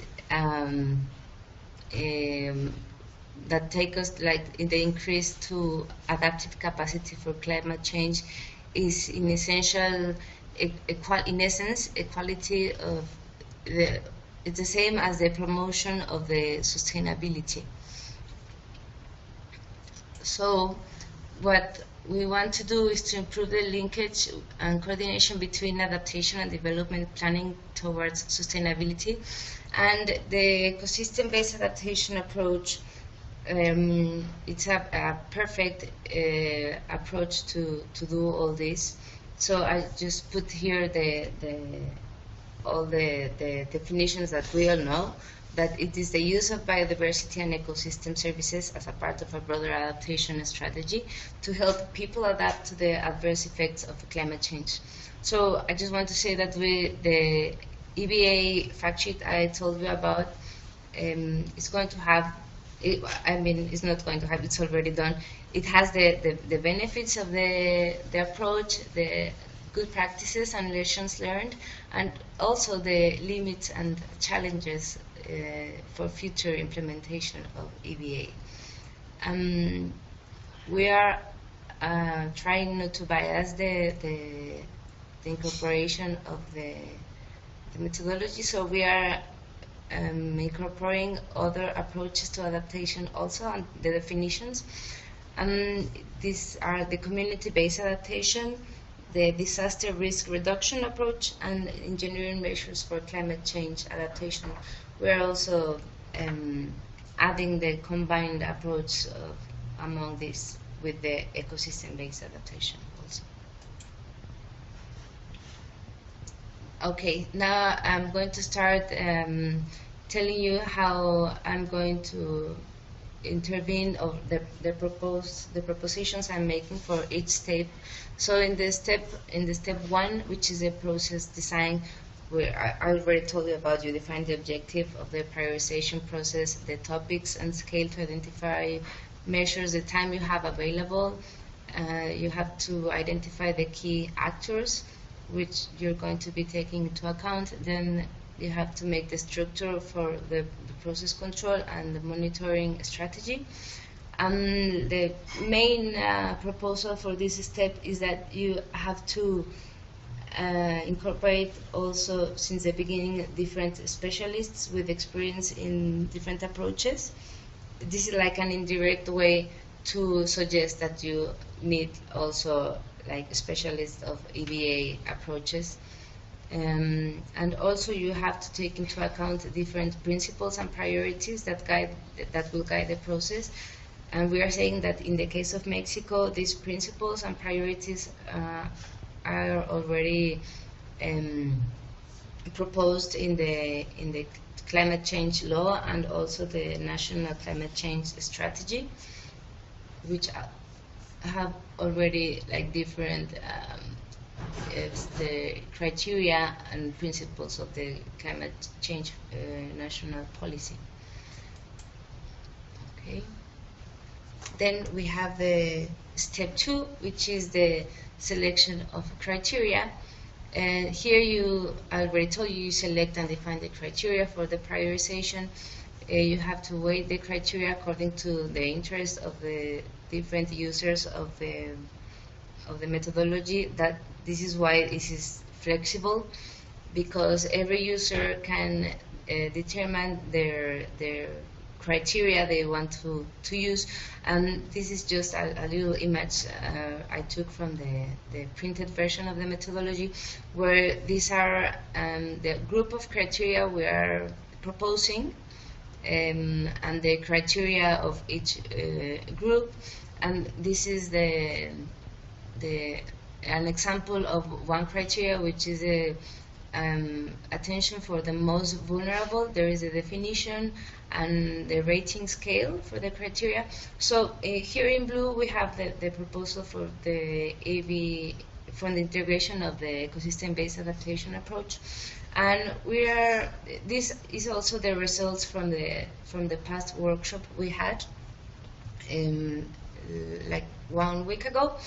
that take us like in the increase to adaptive capacity for climate change is in essential, in essence, equality of the. It's the same as the promotion of the sustainability. So what we want to do is to improve the linkage and coordination between adaptation and development planning towards sustainability. And the ecosystem-based adaptation approach, it's a perfect approach to do all this. So I just put here all the definitions that we all know, that it is the use of biodiversity and ecosystem services as a part of a broader adaptation strategy to help people adapt to the adverse effects of climate change. So I just want to say that the EBA fact sheet I told you about is going to have, it's not going to have, it's already done. It has the benefits of the approach, the good practices and lessons learned, and also the limits and challenges for future implementation of EBA. We are trying not to bias the incorporation of the methodology, so we are incorporating other approaches to adaptation also, and the definitions. These are the community-based adaptation, the disaster risk reduction approach, and engineering measures for climate change adaptation. We're also adding the combined approach among these with the ecosystem-based adaptation also. Okay, now I'm going to start telling you how I'm going to intervene of the propositions I'm making for each step. So in the step 1, which is a process design, where I already told you about, you define the objective of the prioritization process, the topics and scale to identify measures, the time you have available. You have to identify the key actors which you're going to be taking into account. Then you have to make the structure for the process control and the monitoring strategy. The main proposal for this step is that you have to incorporate also since the beginning different specialists with experience in different approaches. This is like an indirect way to suggest that you need also like specialists of EBA approaches. And also you have to take into account different principles and priorities that will guide the process. And we are saying that in the case of Mexico, these principles and priorities are already proposed in the climate change law and also the national climate change strategy, which have already like different the criteria and principles of the climate change national policy. Okay. Then we have the step 2, which is the selection of criteria. And here I already told you select and define the criteria for the prioritization. You have to weight the criteria according to the interest of the different users of the methodology. That this is why this is flexible, because every user can determine their criteria they want to use. And this is just a little image I took from the printed version of the methodology, where these are the group of criteria we are proposing and the criteria of each group. And this is an example of one criteria, which is attention for the most vulnerable. There is a definition and the rating scale for the criteria. So here in blue we have the proposal for the from the integration of the ecosystem-based adaptation approach, and this is also the results from the past workshop we had like 1 week ago.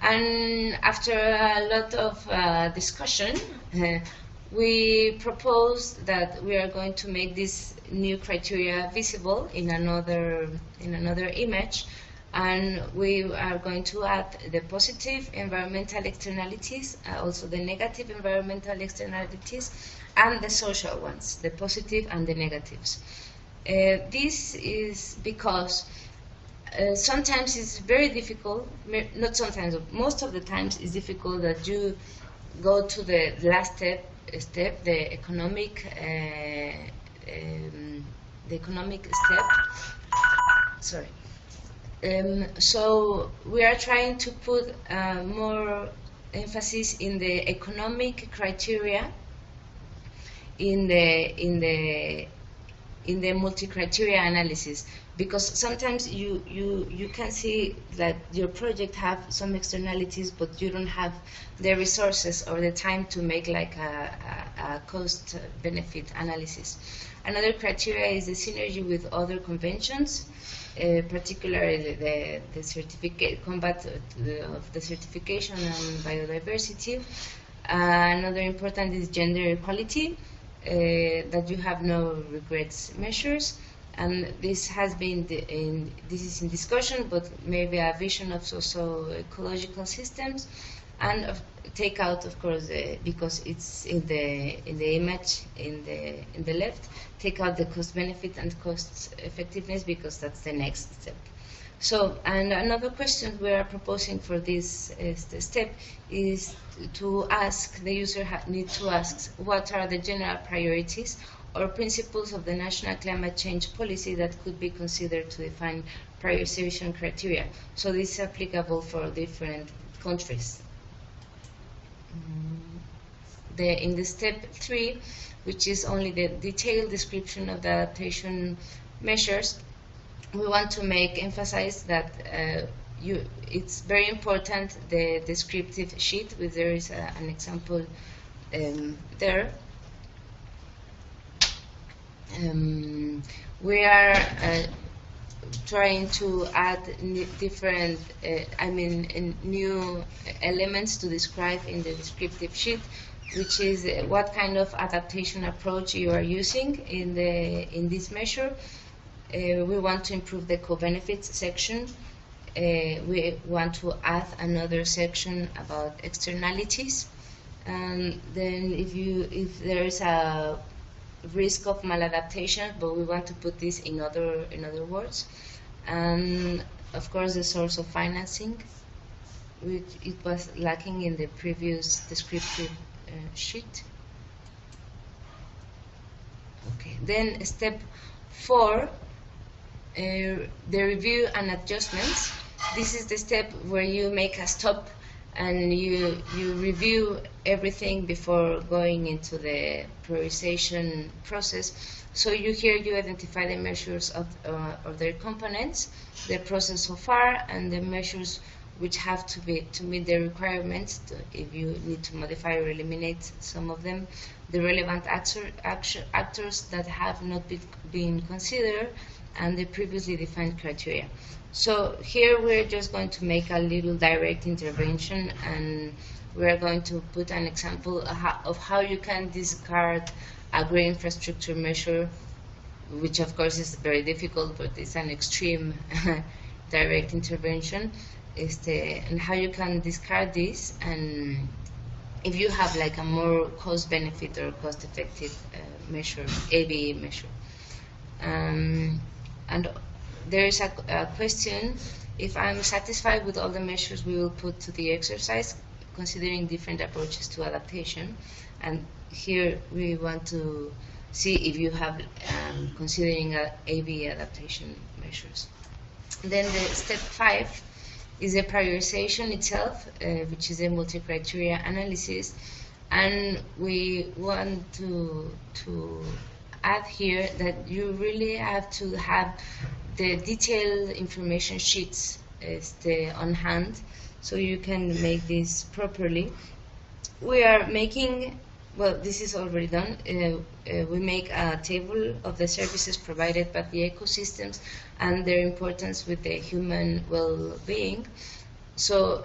And after a lot of discussion, we proposed that we are going to make this new criteria visible in another image, and we are going to add the positive environmental externalities, also the negative environmental externalities, and the social ones, the positive and the negatives. This is because sometimes it's very difficult, not sometimes, most of the times it's difficult that you go to the last step, the economic step. Sorry. So we are trying to put more emphasis in the economic criteria, in the multi-criteria analysis, because sometimes you can see that your project have some externalities, but you don't have the resources or the time to make like a cost-benefit analysis. Another criteria is the synergy with other conventions, particularly the certificate combat of the certification and biodiversity. Another important is gender equality, that you have no regrets measures, and this has been this is in discussion, but maybe a vision of socio-ecological systems, and take out, of course, because it's in the image in the left, take out the cost benefit and cost effectiveness, because that's the next step. So, and another question we are proposing for this step is to ask, the user need to ask, what are the general priorities or principles of the national climate change policy that could be considered to define prioritization criteria. So this is applicable for different countries. In the step 3, which is only the detailed description of the adaptation measures, we want to emphasize that it's very important, the descriptive sheet, where there is an example there. We are trying to add different, new elements to describe in the descriptive sheet, which is what kind of adaptation approach you are using in this measure. We want to improve the co-benefits section. We want to add another section about externalities, And then if there is a risk of maladaptation, but we want to put this in other words, and of course the source of financing, which it was lacking in the previous descriptive sheet. Okay, then step 4, the review and adjustments. This is the step where you make a stop and you review everything before going into the prioritization process. So you identify the measures of their components, the process so far, and the measures which have to meet the requirements, if you need to modify or eliminate some of them, the relevant actors that have not been considered, and the previously defined criteria. So here we're just going to make a little direct intervention, and we're going to put an example of how you can discard a green infrastructure measure, which of course is very difficult, but it's an extreme direct intervention. And how you can discard this, and if you have like a more cost-benefit or cost-effective measure, EbA measure. And there is a question: if I'm satisfied with all the measures we will put to the exercise, considering different approaches to adaptation. And here we want to see if you have considering EbA adaptation measures. Then the step 5 is the prioritization itself, which is a multi-criteria analysis, and we want to add here that you really have to have the detailed information sheets on hand, so you can make this properly. We are making, well, this is already done. We make a table of the services provided by the ecosystems and their importance with the human well-being. So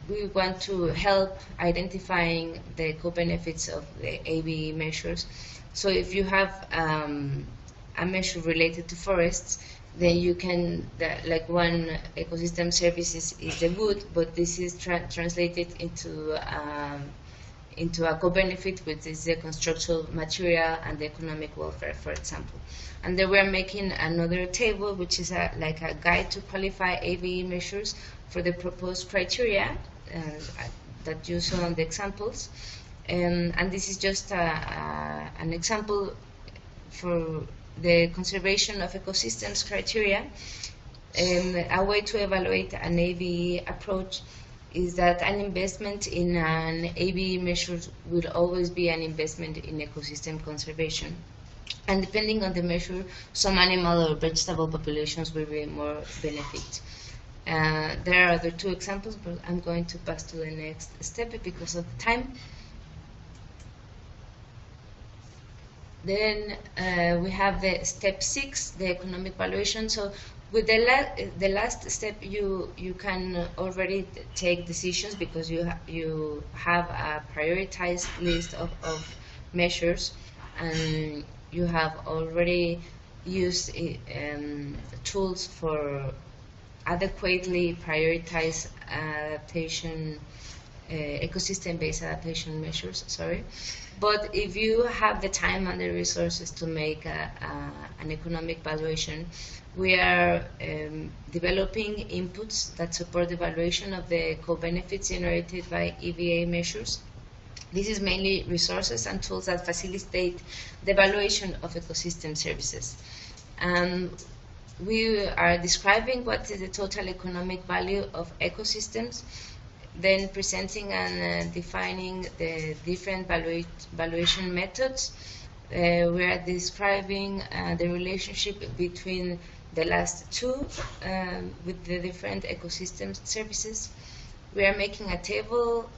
we want to help identifying the co-benefits of the EbA measures. So if you have a measure related to forests, then you can, like one ecosystem services is the wood, but this is translated into a co-benefit, which is the construction material and the economic welfare, for example. And then we are making another table, which is like a guide to qualify EbA measures for the proposed criteria that you saw on the examples. And this is just an example for the conservation of ecosystems criteria. A way to evaluate an EbA approach is that an investment in an EbA measure will always be an investment in ecosystem conservation. And depending on the measure, some animal or vegetable populations will be more benefit. There are other 2 examples, but I'm going to pass to the next step because of time. Then we have the step 6, the economic valuation. So with the last step, you can already take decisions because you have a prioritized list of measures, and you have already used tools for adequately prioritize adaptation, ecosystem-based adaptation measures. Sorry. But if you have the time and the resources to make an economic valuation, we are developing inputs that support the evaluation of the co-benefits generated by EbA measures. This is mainly resources and tools that facilitate the evaluation of ecosystem services. We are describing what is the total economic value of ecosystems, then presenting and defining the different valuation methods. We are describing the relationship between the last 2 with the different ecosystem services. We are making a table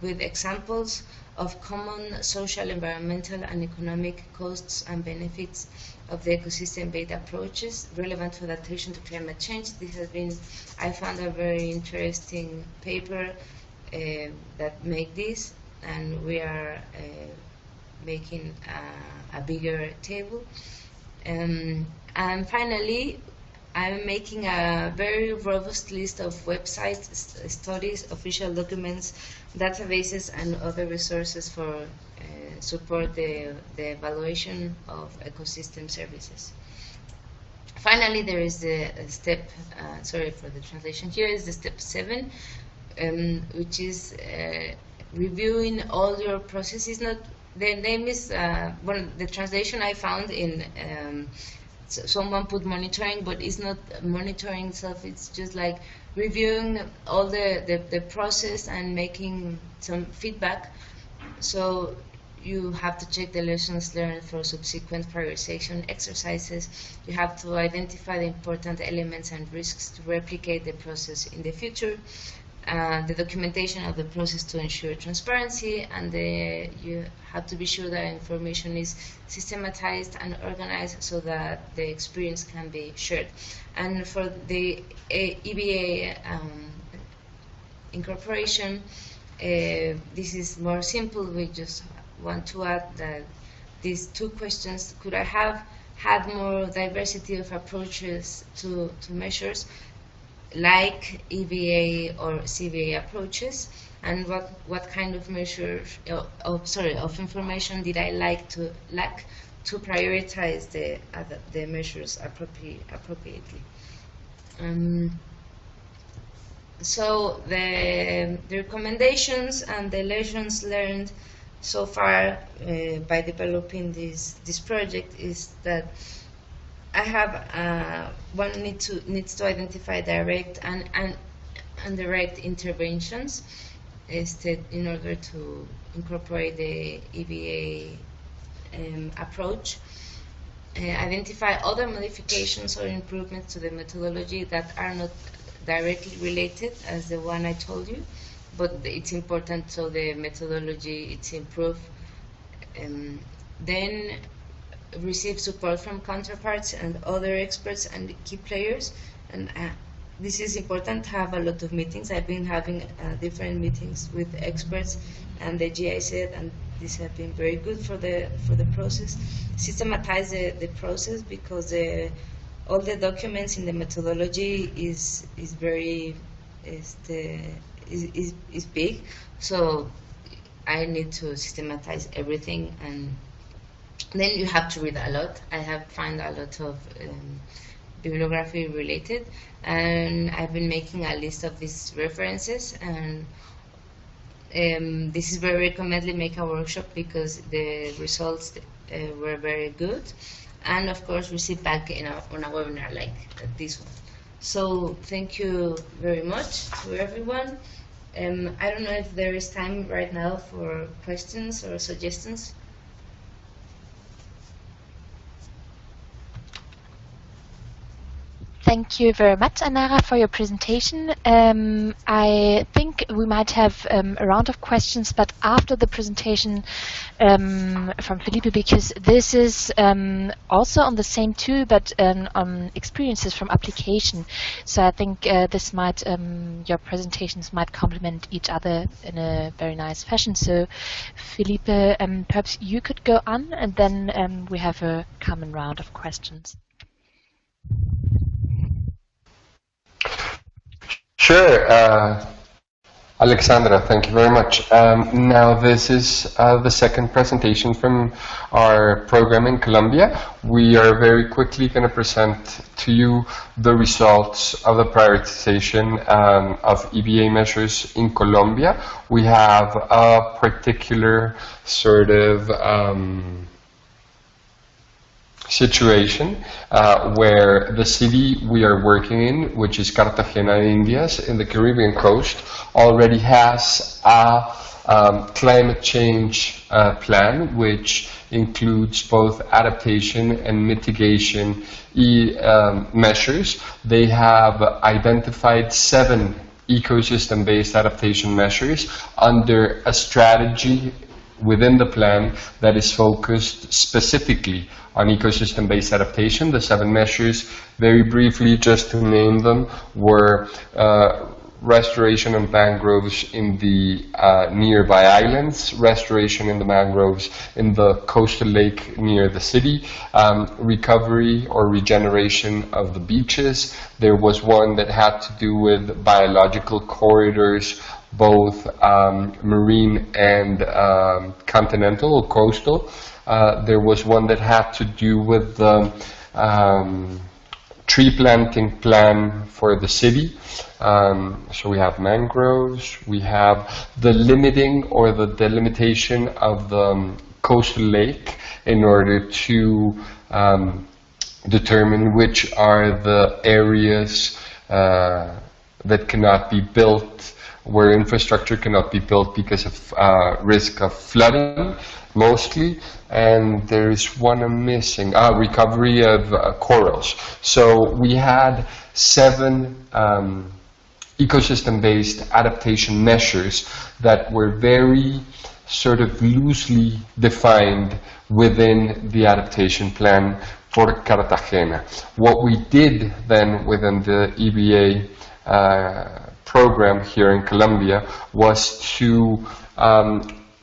with examples of common social, environmental, and economic costs and benefits of the ecosystem-based approaches relevant to adaptation to climate change. This has been, I found a very interesting paper that make this, and we are making a bigger table. And finally, I'm making a very robust list of websites, studies, official documents, databases, and other resources for support the evaluation of ecosystem services. Finally, there is the step, sorry for the translation here, is the step 7, which is reviewing all your processes. Not the name is the translation I found in someone put monitoring, but it's not monitoring itself. It's just like reviewing all the process and making some feedback. So you have to check the lessons learned for subsequent prioritization exercises. You have to identify the important elements and risks to replicate the process in the future. The documentation of the process to ensure transparency, and you have to be sure that information is systematized and organized so that the experience can be shared. And for the EBA incorporation, this is more simple. We just want to add that these 2 questions: could I have had more diversity of approaches to measures, like EBA or CBA approaches, and what kind of measures of information did I lack to prioritize the measures appropriately. So the recommendations and the lessons learned so far by developing this project is that I have one needs to identify direct and indirect interventions in order to incorporate the EBA approach. Identify other modifications or improvements to the methodology that are not directly related as the one I told you, but it's important so the methodology it's improved. Then receive support from counterparts and other experts and key players, and this is important to have a lot of meetings. I've been having different meetings with experts and the GIZ, and these have been very good for the process. Systematize the process, because all the documents in the methodology is very is big, so I need to systematize everything, and then you have to read a lot. I have found a lot of bibliography related, and I've been making a list of these references, and this is very recommended. Make a workshop because the results were very good, and of course receive back on a webinar like this one. So thank you very much to everyone. I don't know if there is time right now for questions or suggestions. Thank you very much, Anara, for your presentation. I think we might have a round of questions, but after the presentation from Felipe, because this is also on the same tool, but on experiences from application. So I think this might your presentations might complement each other in a very nice fashion. So Felipe, perhaps you could go on, and then we have a common round of questions. Sure, Alexandra, thank you very much. Now this is the second presentation from our program in Colombia. We are very quickly going to present to you the results of the prioritization of EBA measures in Colombia. We have a particular sort of situation where the city we are working in, which is Cartagena de Indias in the Caribbean coast, already has a climate change plan, which includes both adaptation and mitigation measures. They have identified 7 ecosystem-based adaptation measures under a strategy within the plan that is focused specifically on ecosystem-based adaptation. The 7 measures, very briefly, just to name them, were restoration of mangroves in the nearby islands, restoration in the mangroves in the coastal lake near the city, recovery or regeneration of the beaches. There was one that had to do with biological corridors, both marine and continental or coastal. There was one that had to do with the tree planting plan for the city. So we have mangroves, we have the limiting or the delimitation of the coastal lake in order to determine which are the areas that cannot be built, where infrastructure cannot be built because of risk of flooding, mostly. And there is one I'm missing, recovery of corals. So we had 7 ecosystem-based adaptation measures that were very sort of loosely defined within the adaptation plan for Cartagena. What we did then within the EBA program here in Colombia was to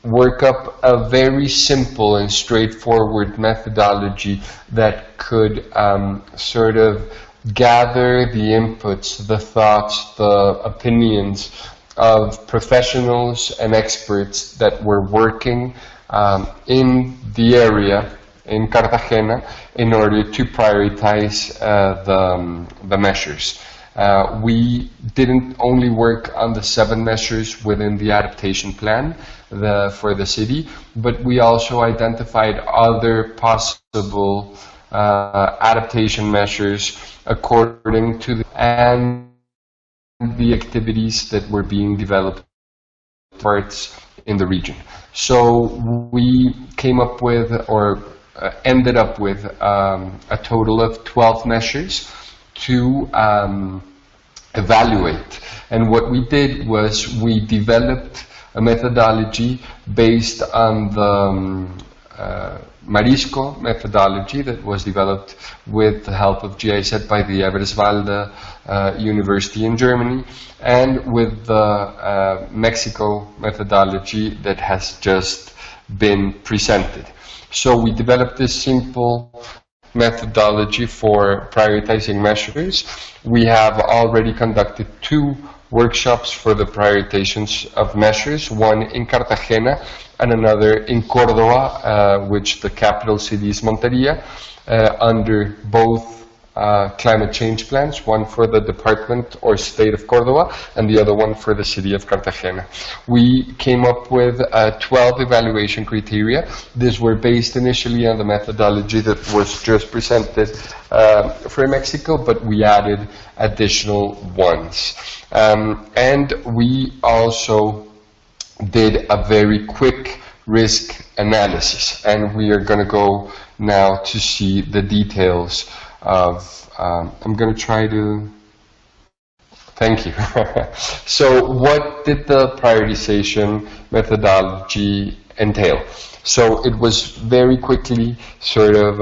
work up a very simple and straightforward methodology that could sort of gather the inputs, the thoughts, the opinions of professionals and experts that were working in the area in Cartagena in order to prioritize the measures. We didn't only work on the 7 measures within the adaptation plan for the city, but we also identified other possible adaptation measures according to the activities that were being developed parts in the region. So we came up with, or ended up with, a total of 12 measures to evaluate. And what we did was we developed a methodology based on the Marisco methodology that was developed with the help of GIZ by the Eberswalde University in Germany, and with the Mexico methodology that has just been presented. So we developed this simple methodology for prioritizing measures. We have already conducted 2 workshops for the prioritizations of measures, one in Cartagena and another in Córdoba, which the capital city is Montería, under both climate change plans, one for the department or state of Córdoba and the other one for the city of Cartagena. We came up with 12 evaluation criteria. These were based initially on the methodology that was just presented for Mexico, but we added additional ones. And we also did a very quick risk analysis, and we are going to go now to see the details of, I'm going to try to, thank you. So what did the prioritization methodology entail? So it was very quickly sort of,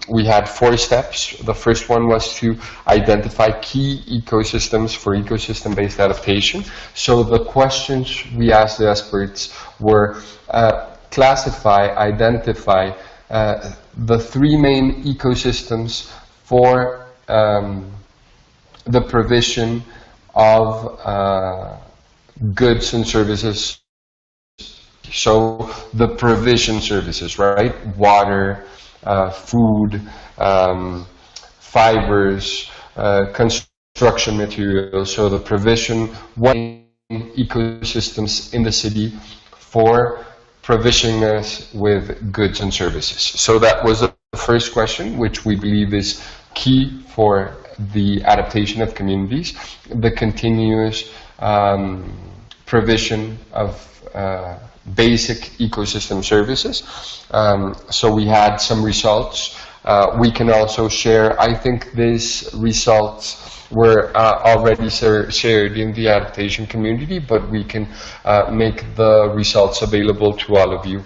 we had 4 steps. The first one was to identify key ecosystems for ecosystem-based adaptation. So the questions we asked the experts were classify, identify the 3 main ecosystems for the provision of goods and services. So the provision services, right? Water, food, fibers, construction materials. So the provision, what ecosystems in the city for provisioning us with goods and services. So that was the first question, which we believe is key for the adaptation of communities, the continuous provision of basic ecosystem services. So we had some results. We can also share, I think these results were already shared in the adaptation community, but we can make the results available to all of you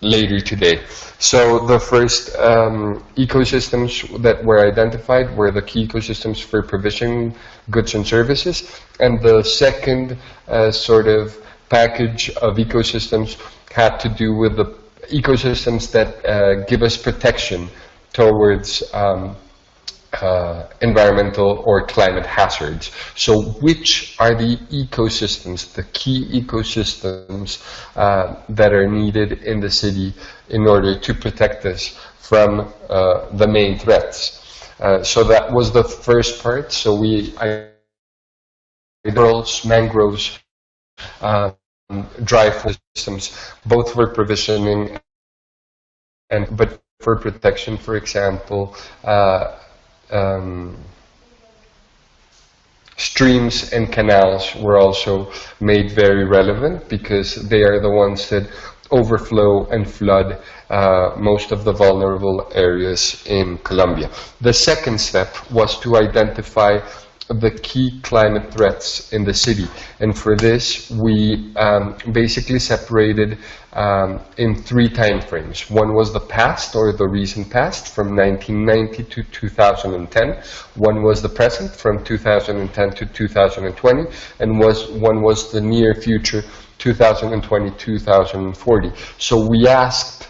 later today. So the first ecosystems that were identified were the key ecosystems for provisioning goods and services, and the second sort of package of ecosystems had to do with the ecosystems that give us protection towards environmental or climate hazards. So which are the ecosystems, the key ecosystems that are needed in the city in order to protect us from the main threats? So that was the first part. So we mangroves, dry forest systems, both for provisioning but for protection, for example, streams and canals were also made very relevant because they are the ones that overflow and flood most of the vulnerable areas in Colombia. The second step was to identify the key climate threats in the city, and for this we basically separated in three time frames. One was the past, or the recent past, from 1990 to 2010. One was the present, from 2010 to 2020, and one was the near future, 2020-2040. So we asked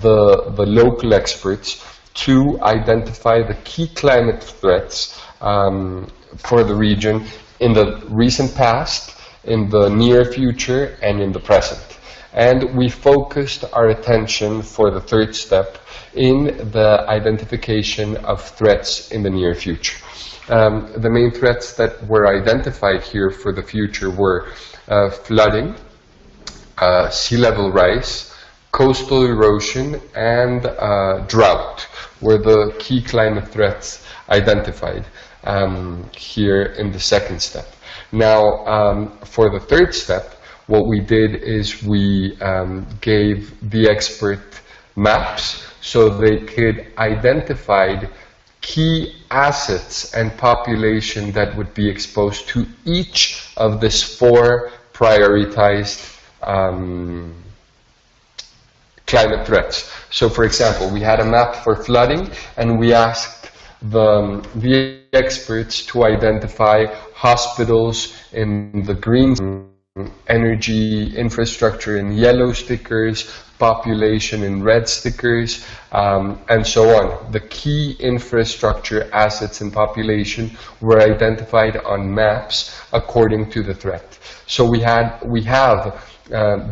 the local experts to identify the key climate threats for the region in the recent past, in the near future, and in the present. And we focused our attention for the third step in the identification of threats in the near future. The main threats that were identified here for the future were flooding, sea level rise, coastal erosion, and drought were the key climate threats identified here in the second step. Now, for the third step, what we did is we gave the expert maps so they could identify key assets and population that would be exposed to each of these four prioritized climate threats. So, for example, we had a map for flooding, and we asked the experts to identify hospitals in the green, energy infrastructure in yellow stickers, population in red stickers, and so on. The key infrastructure assets and population were identified on maps according to the threat. So we have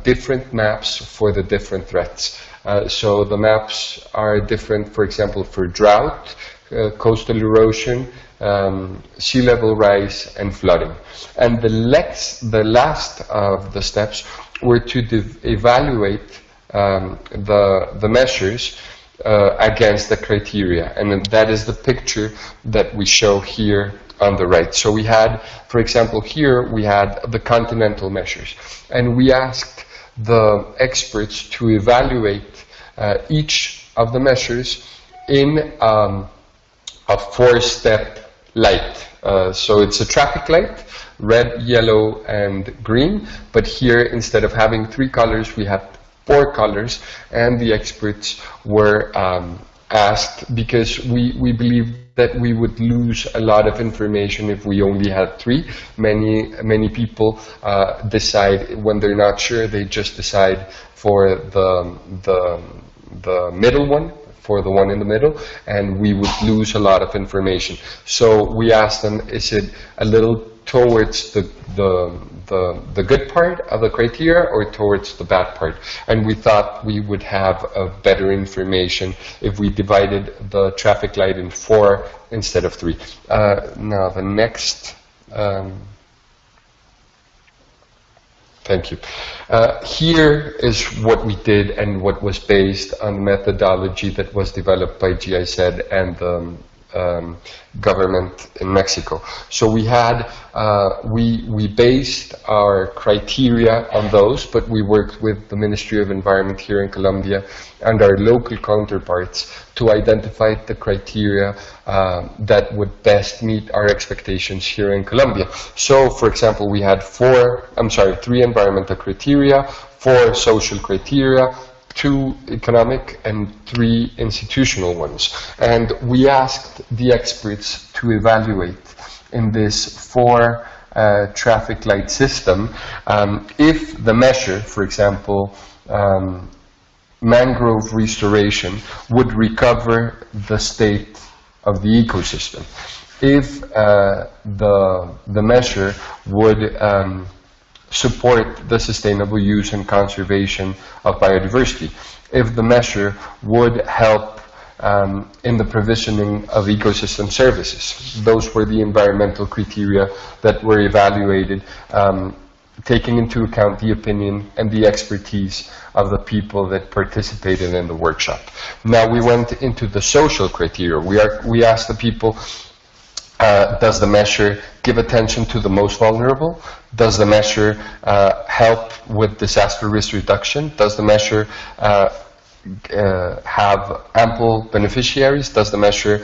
different maps for the different threats. So the maps are different, for example, for drought, coastal erosion, sea level rise, and flooding. And the last of the steps were to evaluate the measures against the criteria, and that is the picture that we show here on the right. So we had, for example, here we had the continental measures, and we asked the experts to evaluate each of the measures in a four-step light. So it's a traffic light, red, yellow, and green, but here instead of having three colors, we had four colors, and the experts were asked, because we believe that we would lose a lot of information if we only had three. Many people decide when they're not sure, they just decide for the middle one, for the one in the middle, and we would lose a lot of information. So we asked them, is it a little towards the good part of the criteria or towards the bad part? And we thought we would have a better information if we divided the traffic light in four instead of three. Now the next, thank you. Here is what we did and what was based on the methodology that was developed by GIZ and the government in Mexico. So we had, we based our criteria on those, but we worked with the Ministry of Environment here in Colombia and our local counterparts to identify the criteria that would best meet our expectations here in Colombia. So, for example, we had three environmental criteria, 4 social criteria, 2 economic and 3 institutional ones. And we asked the experts to evaluate in this 4 traffic light system if the measure, for example, mangrove restoration, would recover the state of the ecosystem. If the measure would support the sustainable use and conservation of biodiversity, if the measure would help in the provisioning of ecosystem services. Those were the environmental criteria that were evaluated, taking into account the opinion and the expertise of the people that participated in the workshop. Now we went into the social criteria. We asked the people, does the measure give attention to the most vulnerable? Does the measure help with disaster risk reduction? Does the measure have ample beneficiaries? Does the measure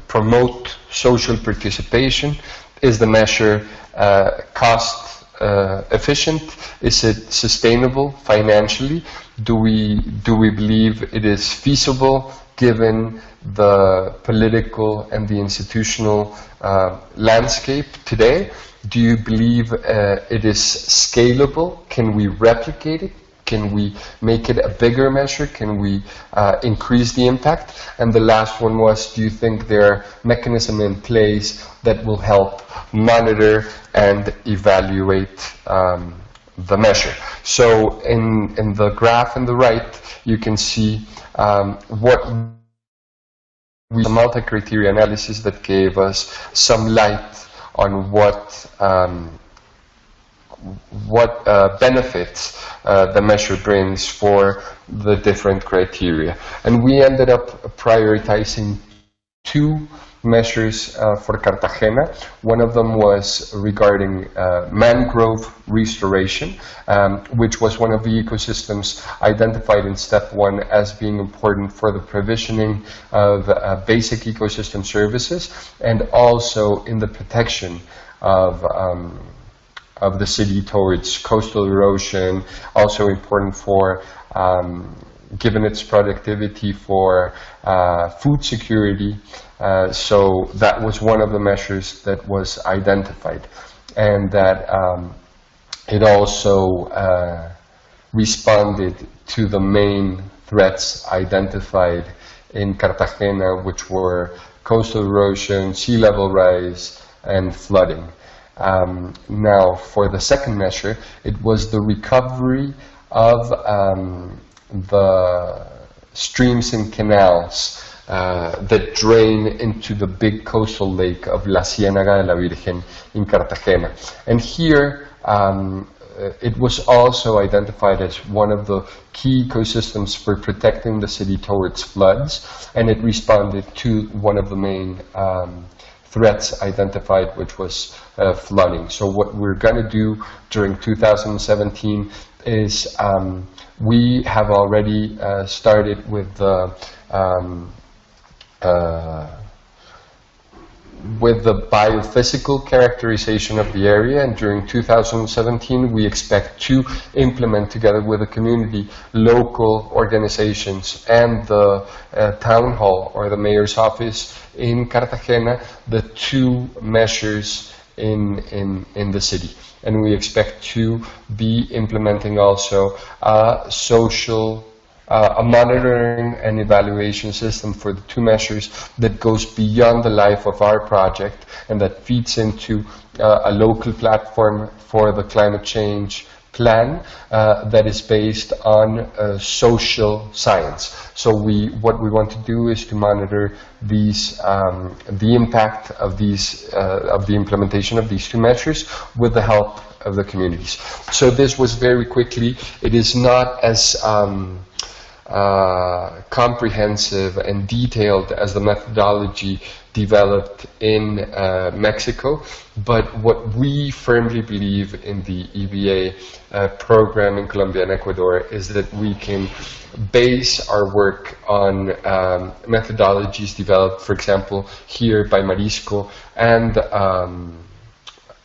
promote social participation? Is the measure cost efficient? Is it sustainable financially? Do we believe it is feasible given the political and the institutional landscape today? Do you believe it is scalable? Can we replicate it? Can we make it a bigger measure? Can we increase the impact? And the last one was, do you think there are mechanisms in place that will help monitor and evaluate the measure? So in the graph on the right, you can see what the multi-criteria analysis that gave us some light on what benefits the measure brings for the different criteria. And we ended up prioritizing 2 measures for Cartagena. One of them was regarding mangrove restoration, which was one of the ecosystems identified in step 1 as being important for the provisioning of basic ecosystem services, and also in the protection of the city towards coastal erosion, also important for, given its productivity, for food security. So that was one of the measures that was identified, and that it also responded to the main threats identified in Cartagena, which were coastal erosion, sea level rise, and flooding. Now, for the second measure, it was the recovery of the streams and canals that drain into the big coastal lake of La Ciénaga de la Virgen in Cartagena. And here, it was also identified as one of the key ecosystems for protecting the city towards floods, and it responded to one of the main threats identified, which was flooding. So what we're going to do during 2017 is we have already started with the biophysical characterization of the area, and during 2017 we expect to implement, together with the community, local organizations and the town hall or the mayor's office in Cartagena, the 2 measures in the city. And we expect to be implementing also a monitoring and evaluation system for the 2 measures that goes beyond the life of our project and that feeds into a local platform for the climate change plan that is based on social science. So what we want to do is to monitor these, the impact of these, of the implementation of these 2 measures with the help of the communities. So this was very quickly. It is not as comprehensive and detailed as the methodology developed in Mexico, but what we firmly believe in the EBA program in Colombia and Ecuador is that we can base our work on methodologies developed, for example, here by Marisco and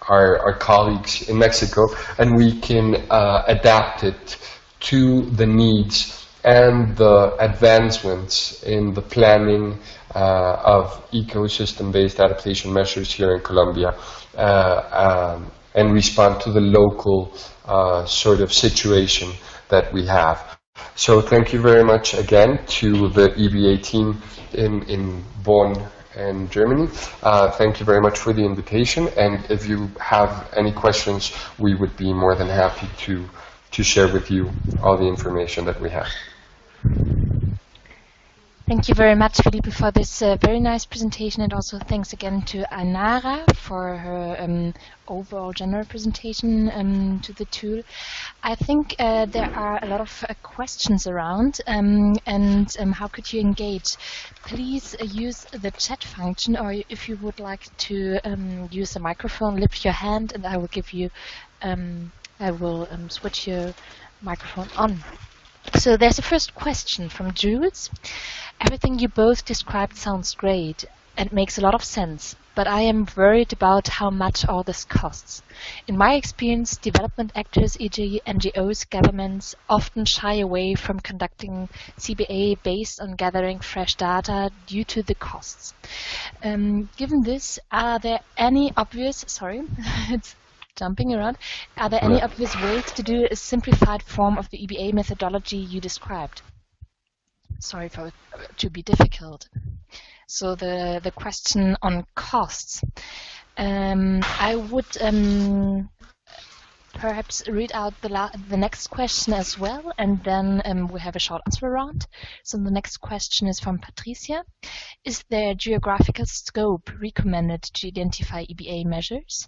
our colleagues in Mexico, and we can adapt it to the needs and the advancements in the planning of ecosystem-based adaptation measures here in Colombia and respond to the local sort of situation that we have. So thank you very much again to the EBA team in Bonn and Germany. Thank you very much for the invitation, and if you have any questions, we would be more than happy to share with you all the information that we have. Thank you very much, Felipe, for this very nice presentation, and also thanks again to Ainara for her overall general presentation to the tool. I think there are a lot of questions around, and how could you engage? Please use the chat function, or if you would like to use the microphone, lift your hand, and I will give you, I will switch your microphone on. So there's a first question from Jules. Everything you both described sounds great and makes a lot of sense, but I am worried about how much all this costs. In my experience, development actors, e.g. NGOs, governments, often shy away from conducting CBA based on gathering fresh data due to the costs. Given this, are there any obvious, it's jumping around, are there any obvious ways to do a simplified form of the EBA methodology you described? Sorry for it to be difficult. So the question on costs. I would perhaps read out the next question as well, and then we have a short answer round. So the next question is from Patricia. Is there geographical scope recommended to identify EBA measures?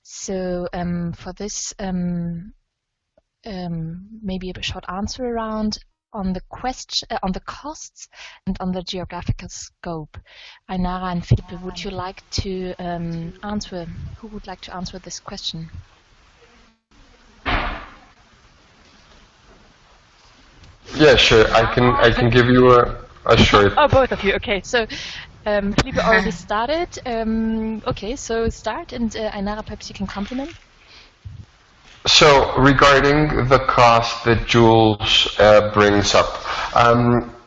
So for this, maybe a short answer around on the question, on the costs, and on the geographical scope. Ainara and Felipe, would you like to answer? Who would like to answer this question? Yeah, sure. I can give you a short. Oh, both of you. Okay, so Felipe already started. Okay, so start, and Ainara, perhaps you can complement. So regarding the cost that Jules brings up,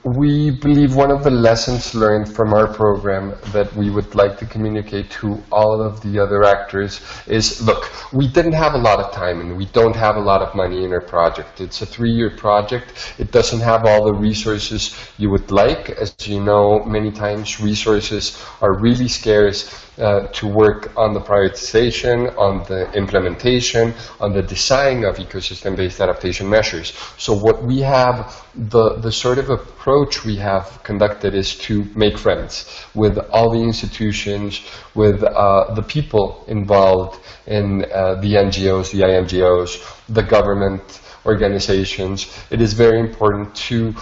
we believe one of the lessons learned from our program that we would like to communicate to all of the other actors is, look, we didn't have a lot of time and we don't have a lot of money in our project. It's a 3-year project. It doesn't have all the resources you would like. As you know, many times resources are really scarce to work on the prioritization, on the implementation, on the design of ecosystem-based adaptation measures. So what we have, the sort of approach we have conducted is to make friends with all the institutions, with the people involved in the NGOs, the IMGOs, the government organizations. It is very important to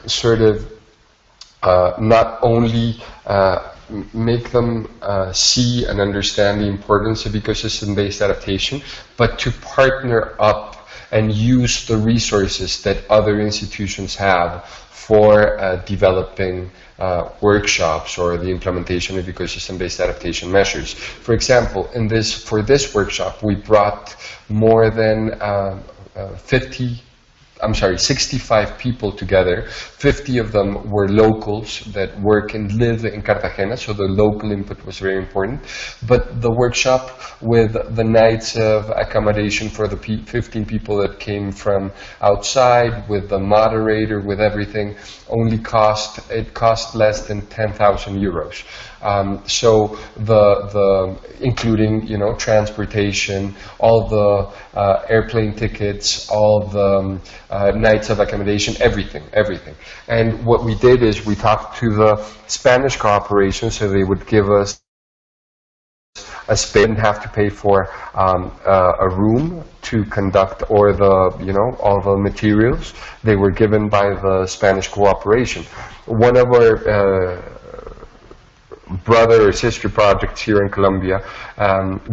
sort of not only make them see and understand the importance of ecosystem-based adaptation, but to partner up and use the resources that other institutions have for developing workshops or the implementation of ecosystem-based adaptation measures. For example, for this workshop, we brought more than 65 people together. 50 of them were locals that work and live in Cartagena, so the local input was very important. But the workshop with the nights of accommodation for the 15 people that came from outside, with the moderator, with everything, it cost less than 10,000 euros. So including, transportation, all the airplane tickets, all the nights of accommodation, everything. And what we did is we talked to the Spanish cooperation, so they would give us a space. Didn't have to pay for a room to conduct, or all the materials. They were given by the Spanish cooperation. One of our brother or sister projects here in Colombia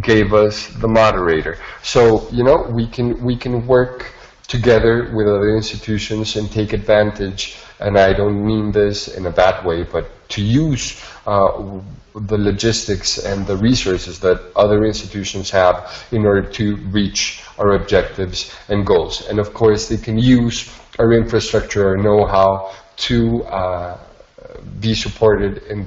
gave us the moderator. So we can work together with other institutions and take advantage, and I don't mean this in a bad way, but to use the logistics and the resources that other institutions have in order to reach our objectives and goals. And of course, they can use our infrastructure, our know-how to be supported in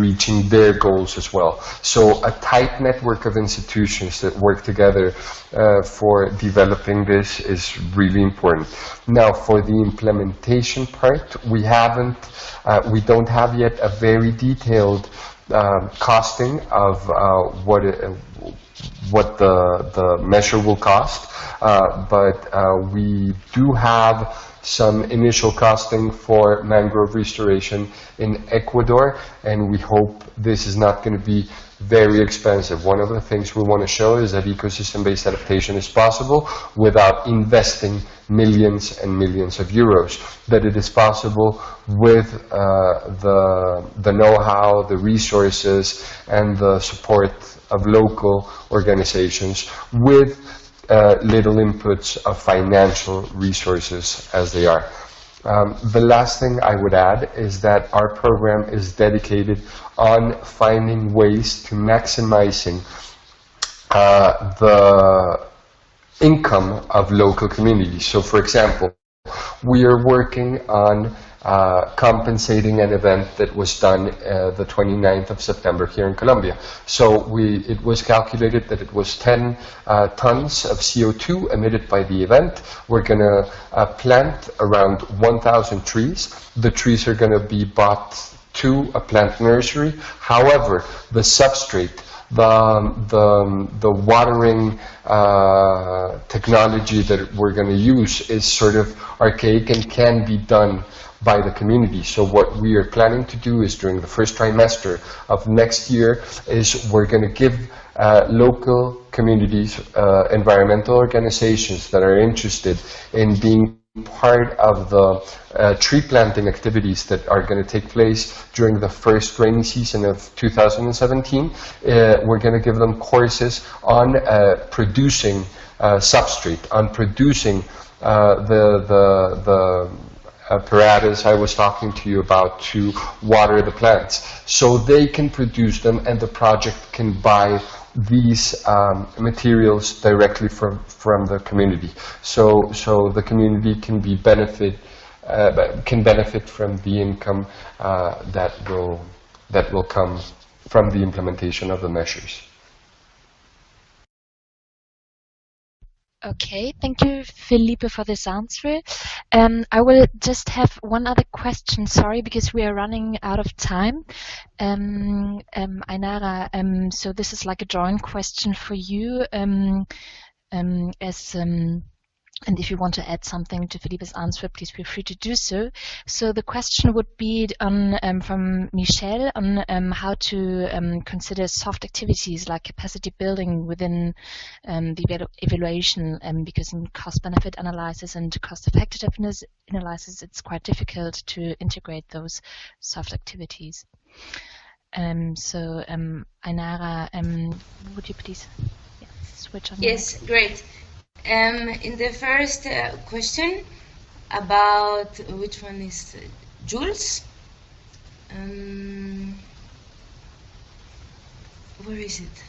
reaching their goals as well. So a tight network of institutions that work together for developing this is really important. Now, for the implementation part, we don't have yet a very detailed costing of what the measure will cost, but we do have some initial costing for mangrove restoration in Ecuador, and we hope this is not going to be very expensive. One of the things we want to show is that ecosystem-based adaptation is possible without investing millions and millions of euros, that it is possible with the know-how, the resources, and the support of local organizations with little inputs of financial resources as they are. The last thing I would add is that our program is dedicated on finding ways to maximizing the income of local communities. So, for example, we are working on compensating an event that was done the 29th of September here in Colombia. So it was calculated that it was 10 tons of CO2 emitted by the event. We're going to plant around 1,000 trees. The trees are going to be bought to a plant nursery. However, the substrate, the watering technology that we're going to use is sort of archaic and can be done by the community. So what we are planning to do is during the first trimester of next year is we're going to give local communities, environmental organizations that are interested in being part of the tree planting activities that are going to take place during the first rainy season of 2017. We're going to give them courses on producing substrate, on producing the apparatus I was talking to you about to water the plants. So they can produce them and the project can buy these materials directly from the community. So the community can benefit from the income that will come from the implementation of the measures. Okay, thank you, Felipe, for this answer. I will just have one other question, sorry, because we are running out of time. Ainara, so this is like a joint question for you, and if you want to add something to Felipe's answer, please feel free to do so. So the question would be on, from Michelle on how to consider soft activities like capacity building within the evaluation, because in cost-benefit analysis and cost-effectiveness analysis, it's quite difficult to integrate those soft activities. Ainara, would you please switch on? Yes, great. In the first question about which one is Jules, where is it?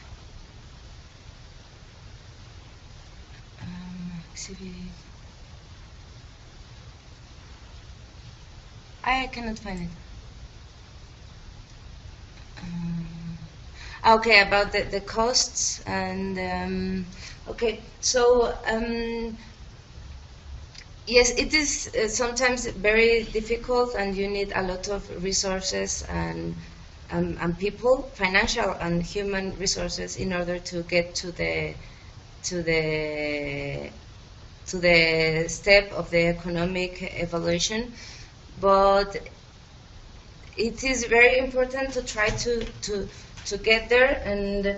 I cannot find it. Okay, about the costs and okay, so yes, it is sometimes very difficult, and you need a lot of resources and people, financial and human resources, in order to get to the step of the economic evaluation. But it is very important to try to get there, and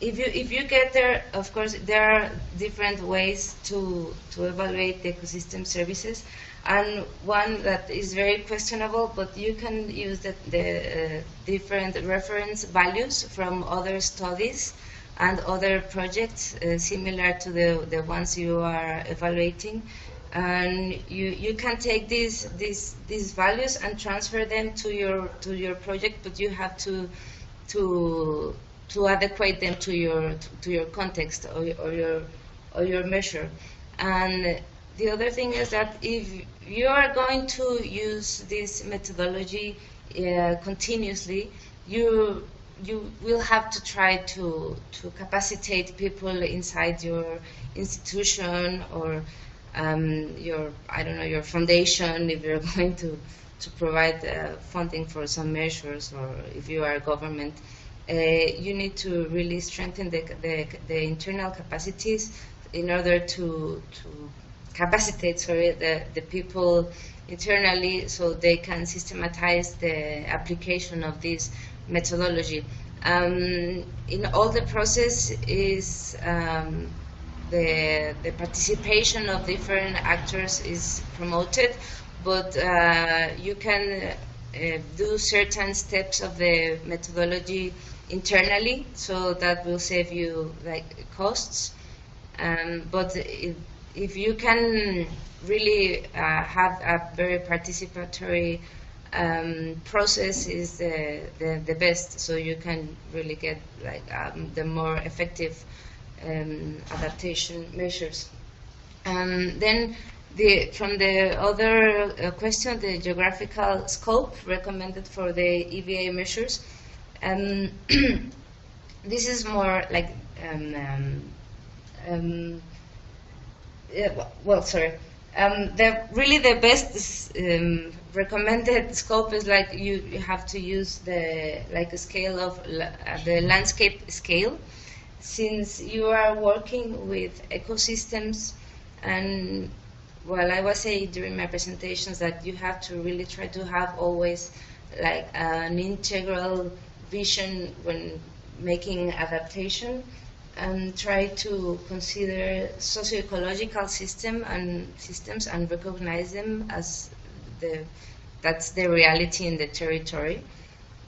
if you get there, of course, there are different ways to evaluate the ecosystem services, and one that is very questionable, but you can use the different reference values from other studies and other projects similar to the ones you are evaluating. And you can take these values and transfer them to your project, but you have to adequate them to your context or your measure. And the other thing is that if you are going to use this methodology continuously, you will have to try to capacitate people inside your institution or your foundation, if you're going to provide funding for some measures, or if you are a government. You need to really strengthen the internal capacities in order to capacitate the people internally, so they can systematize the application of this methodology. In all the process is the participation of different actors is promoted, but you can do certain steps of the methodology internally, so that will save you like costs. But if you can really have a very participatory process, is the best, so you can really get like the more effective adaptation measures. Then from the other question, the geographical scope recommended for the EBA measures, this is more like the best recommended scope is like you have to use a scale of the landscape scale, since you are working with ecosystems. And well, I was saying during my presentations that you have to really try to have always like an integral vision when making adaptation, and try to consider socio-ecological systems and recognize them as that's the reality in the territory.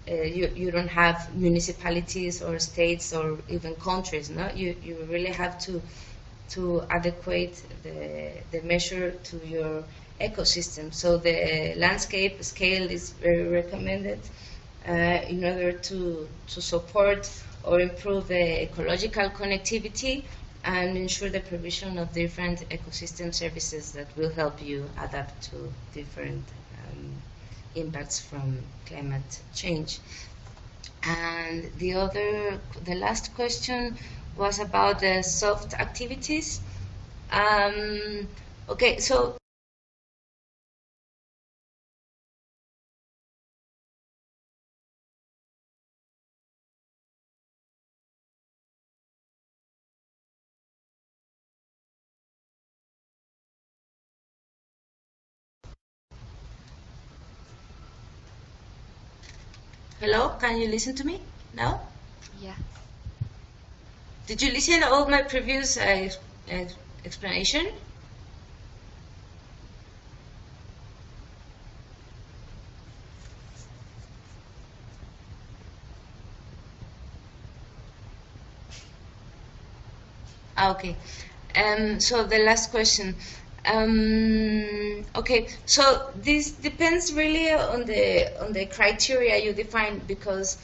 You don't have municipalities or states or even countries, no? You really have to adequate the measure to your ecosystem. So the landscape scale is very recommended in order to support or improve the ecological connectivity and ensure the provision of different ecosystem services that will help you adapt to different impacts from climate change. And the last question was about the soft activities. Okay, so hello, can you listen to me now? Yeah. Did you listen to all my previous explanation? Okay. So the last question. Okay, so this depends really on the criteria you define, because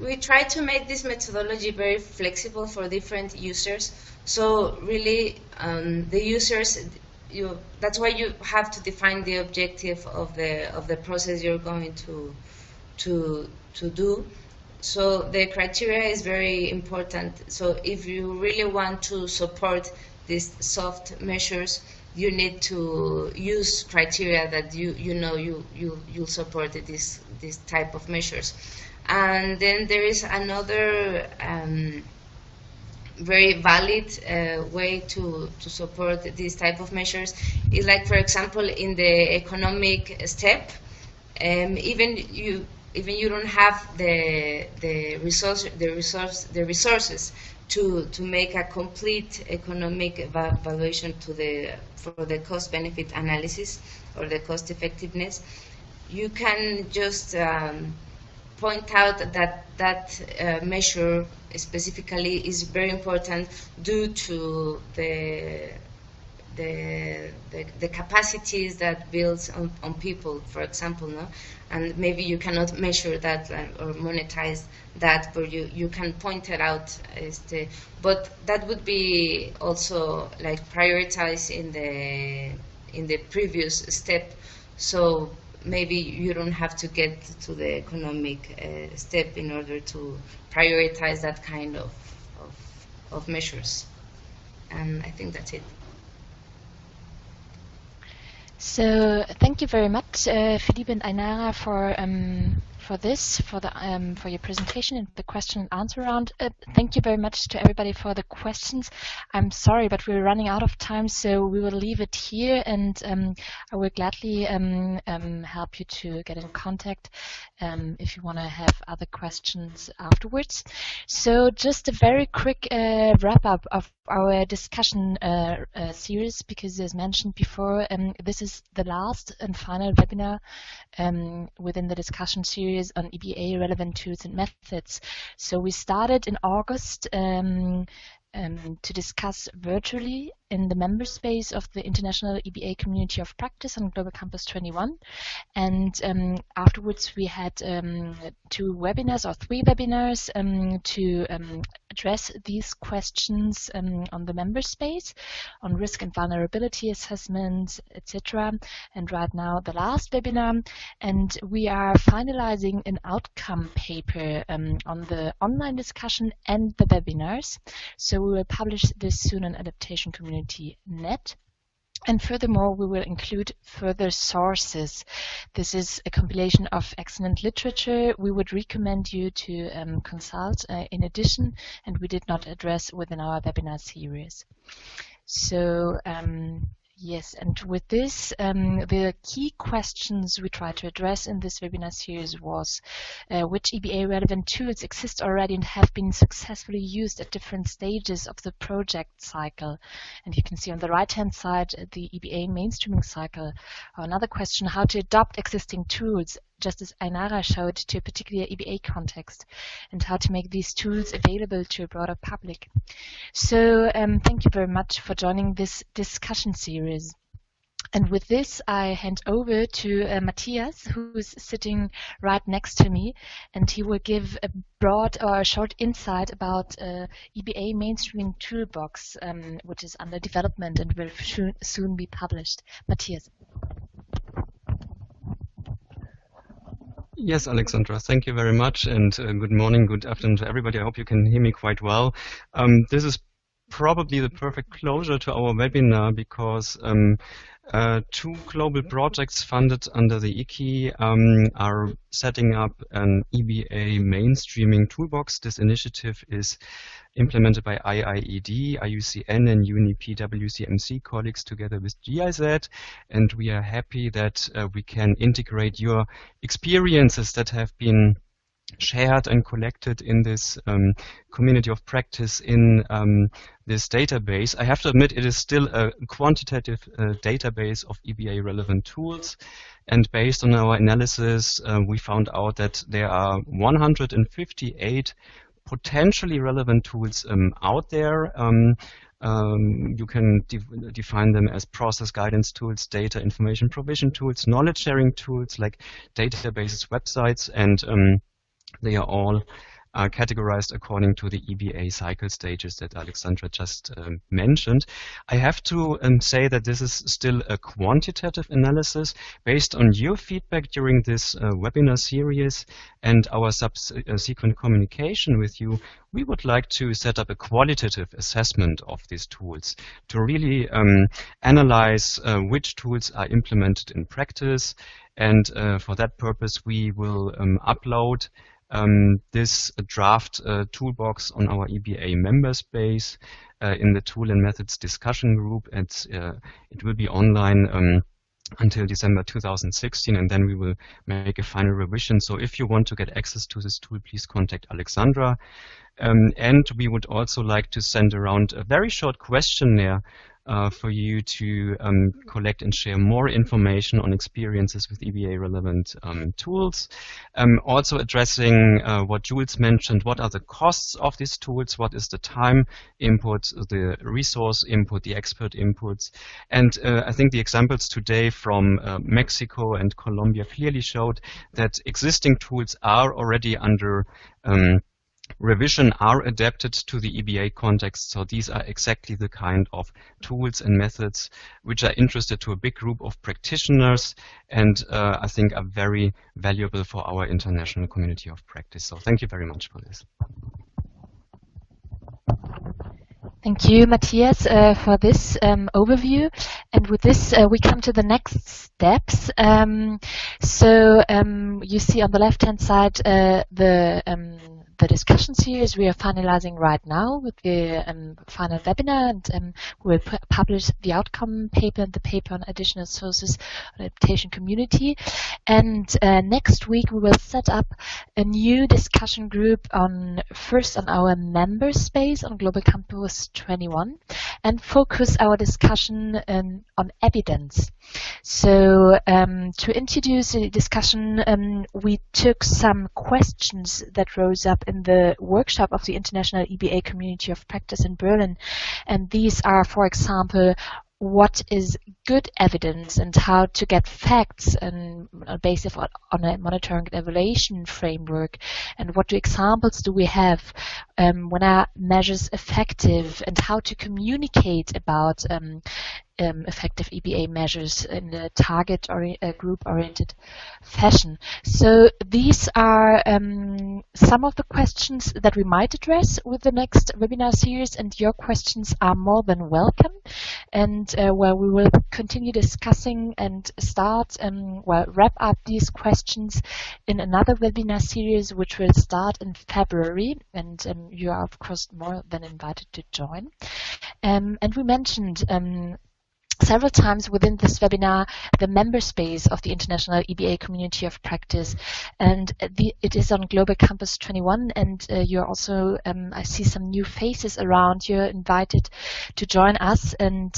we try to make this methodology very flexible for different users. So really, the users, that's why you have to define the objective of the process you're going to do. So the criteria is very important. So if you really want to support these soft measures, you need to use criteria that you'll support this type of measures. And then there is another very valid way to support these type of measures. Is like, for example, in the economic step, even you don't have the resources to make a complete economic evaluation for the cost benefit analysis or the cost effectiveness. You can just point out that measure specifically is very important due to the capacities that builds on people, for example, no? And maybe you cannot measure that or monetize that, but you can point it out. But that would be also like prioritized in the previous step. So maybe you don't have to get to the economic step in order to prioritize that kind of measures. And I think that's it. So thank you very much, Felipe and Ainara, for your presentation and the question and answer round. Thank you very much to everybody for the questions. I'm sorry, but we're running out of time, so we will leave it here, and I will gladly help you to get in contact if you want to have other questions afterwards. So just a very quick wrap-up of our discussion series, because as mentioned before, this is the last and final webinar within the discussion series on EbA-relevant tools and methods. So we started in August to discuss virtually in the member space of the International EbA Community of Practice on Global Campus 21. And afterwards we had 2 webinars or 3 webinars to address these questions on the member space, on risk and vulnerability assessments, etc. And right now the last webinar, and we are finalizing an outcome paper on the online discussion and the webinars. So we will publish this soon on Adaptation Community.net. And furthermore, we will include further sources. This is a compilation of excellent literature we would recommend you to consult in addition, and we did not address within our webinar series. So yes, and with this, the key questions we tried to address in this webinar series was which EbA-relevant tools exist already and have been successfully used at different stages of the project cycle. And you can see on the right-hand side the EbA mainstreaming cycle. Another question, how to adopt existing tools, just as Ainara showed, to a particular EbA context, and how to make these tools available to a broader public. So thank you very much for joining this discussion series. And with this, I hand over to Matthias, who is sitting right next to me, and he will give a broad or a short insight about EbA mainstreaming toolbox, which is under development and will soon be published. Matthias. Yes, Alexandra, thank you very much, and good morning, good afternoon to everybody. I hope you can hear me quite well. This is probably the perfect closure to our webinar, because 2 global projects funded under the ICI are setting up an EbA mainstreaming toolbox. This initiative is implemented by IIED, IUCN, and UNFCCC colleagues together with GIZ, and we are happy that we can integrate your experiences that have been shared and collected in this community of practice in this database. I have to admit, it is still a quantitative database of EbA-relevant tools, and based on our analysis, we found out that there are 158 potentially relevant tools out there. You can define them as process guidance tools, data information provision tools, knowledge sharing tools like databases, websites, and they are all categorized according to the EbA cycle stages that Alexandra just mentioned. I have to say that this is still a quantitative analysis based on your feedback during this webinar series and our subsequent communication with you. We would like to set up a qualitative assessment of these tools to really analyze which tools are implemented in practice, and for that purpose we will upload this draft toolbox on our EbA member space in the tool and methods discussion group, and it will be online until December 2016, and then we will make a final revision. So if you want to get access to this tool, please contact Alexandra. And we would also like to send around a very short questionnaire for you to collect and share more information on experiences with EBA-relevant tools. Also addressing what Jules mentioned, what are the costs of these tools, what is the time input, the resource input, the expert inputs. And I think the examples today from Mexico and Colombia clearly showed that existing tools are already under revision, are adapted to the EBA context. So these are exactly the kind of tools and methods which are interested to a big group of practitioners and I think are very valuable for our international community of practice. So thank you very much for this. Thank you, Matthias, for this overview. And with this, we come to the next steps. You see on the left-hand side the discussion series we are finalizing right now with the final webinar, and we'll publish the outcome paper and the paper on additional sources on adaptation community. And next week we will set up a new discussion group first on our member space on Global Campus 21 and focus our discussion on evidence. So to introduce the discussion, we took some questions that rose up in the workshop of the International EBA Community of Practice in Berlin. And these are, for example, what is good evidence and how to get facts and based on a monitoring and evaluation framework, and what examples do we have when are measures effective, and how to communicate about effective EBA measures in a target or a group-oriented fashion. So these are some of the questions that we might address with the next webinar series, and your questions are more than welcome. And where we will continue discussing and start, wrap up these questions in another webinar series, which will start in February. And you are, of course, more than invited to join. And we mentioned several times within this webinar the member space of the International EBA Community of Practice, and it is on Global Campus 21, and you're also, I see some new faces around. You're invited to join us, and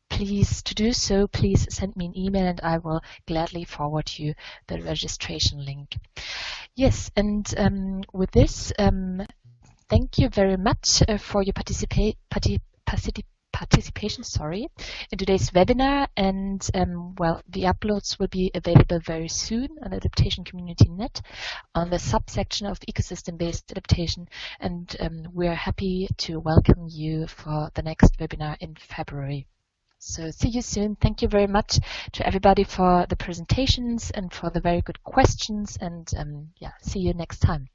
please, to do so, please send me an email and I will gladly forward you the registration link. Yes, and with this, thank you very much for your participation in today's webinar, and the uploads will be available very soon on Adaptation Community Net on the subsection of ecosystem-based adaptation, and we are happy to welcome you for the next webinar in February. So see you soon. Thank you very much to everybody for the presentations and for the very good questions, and see you next time.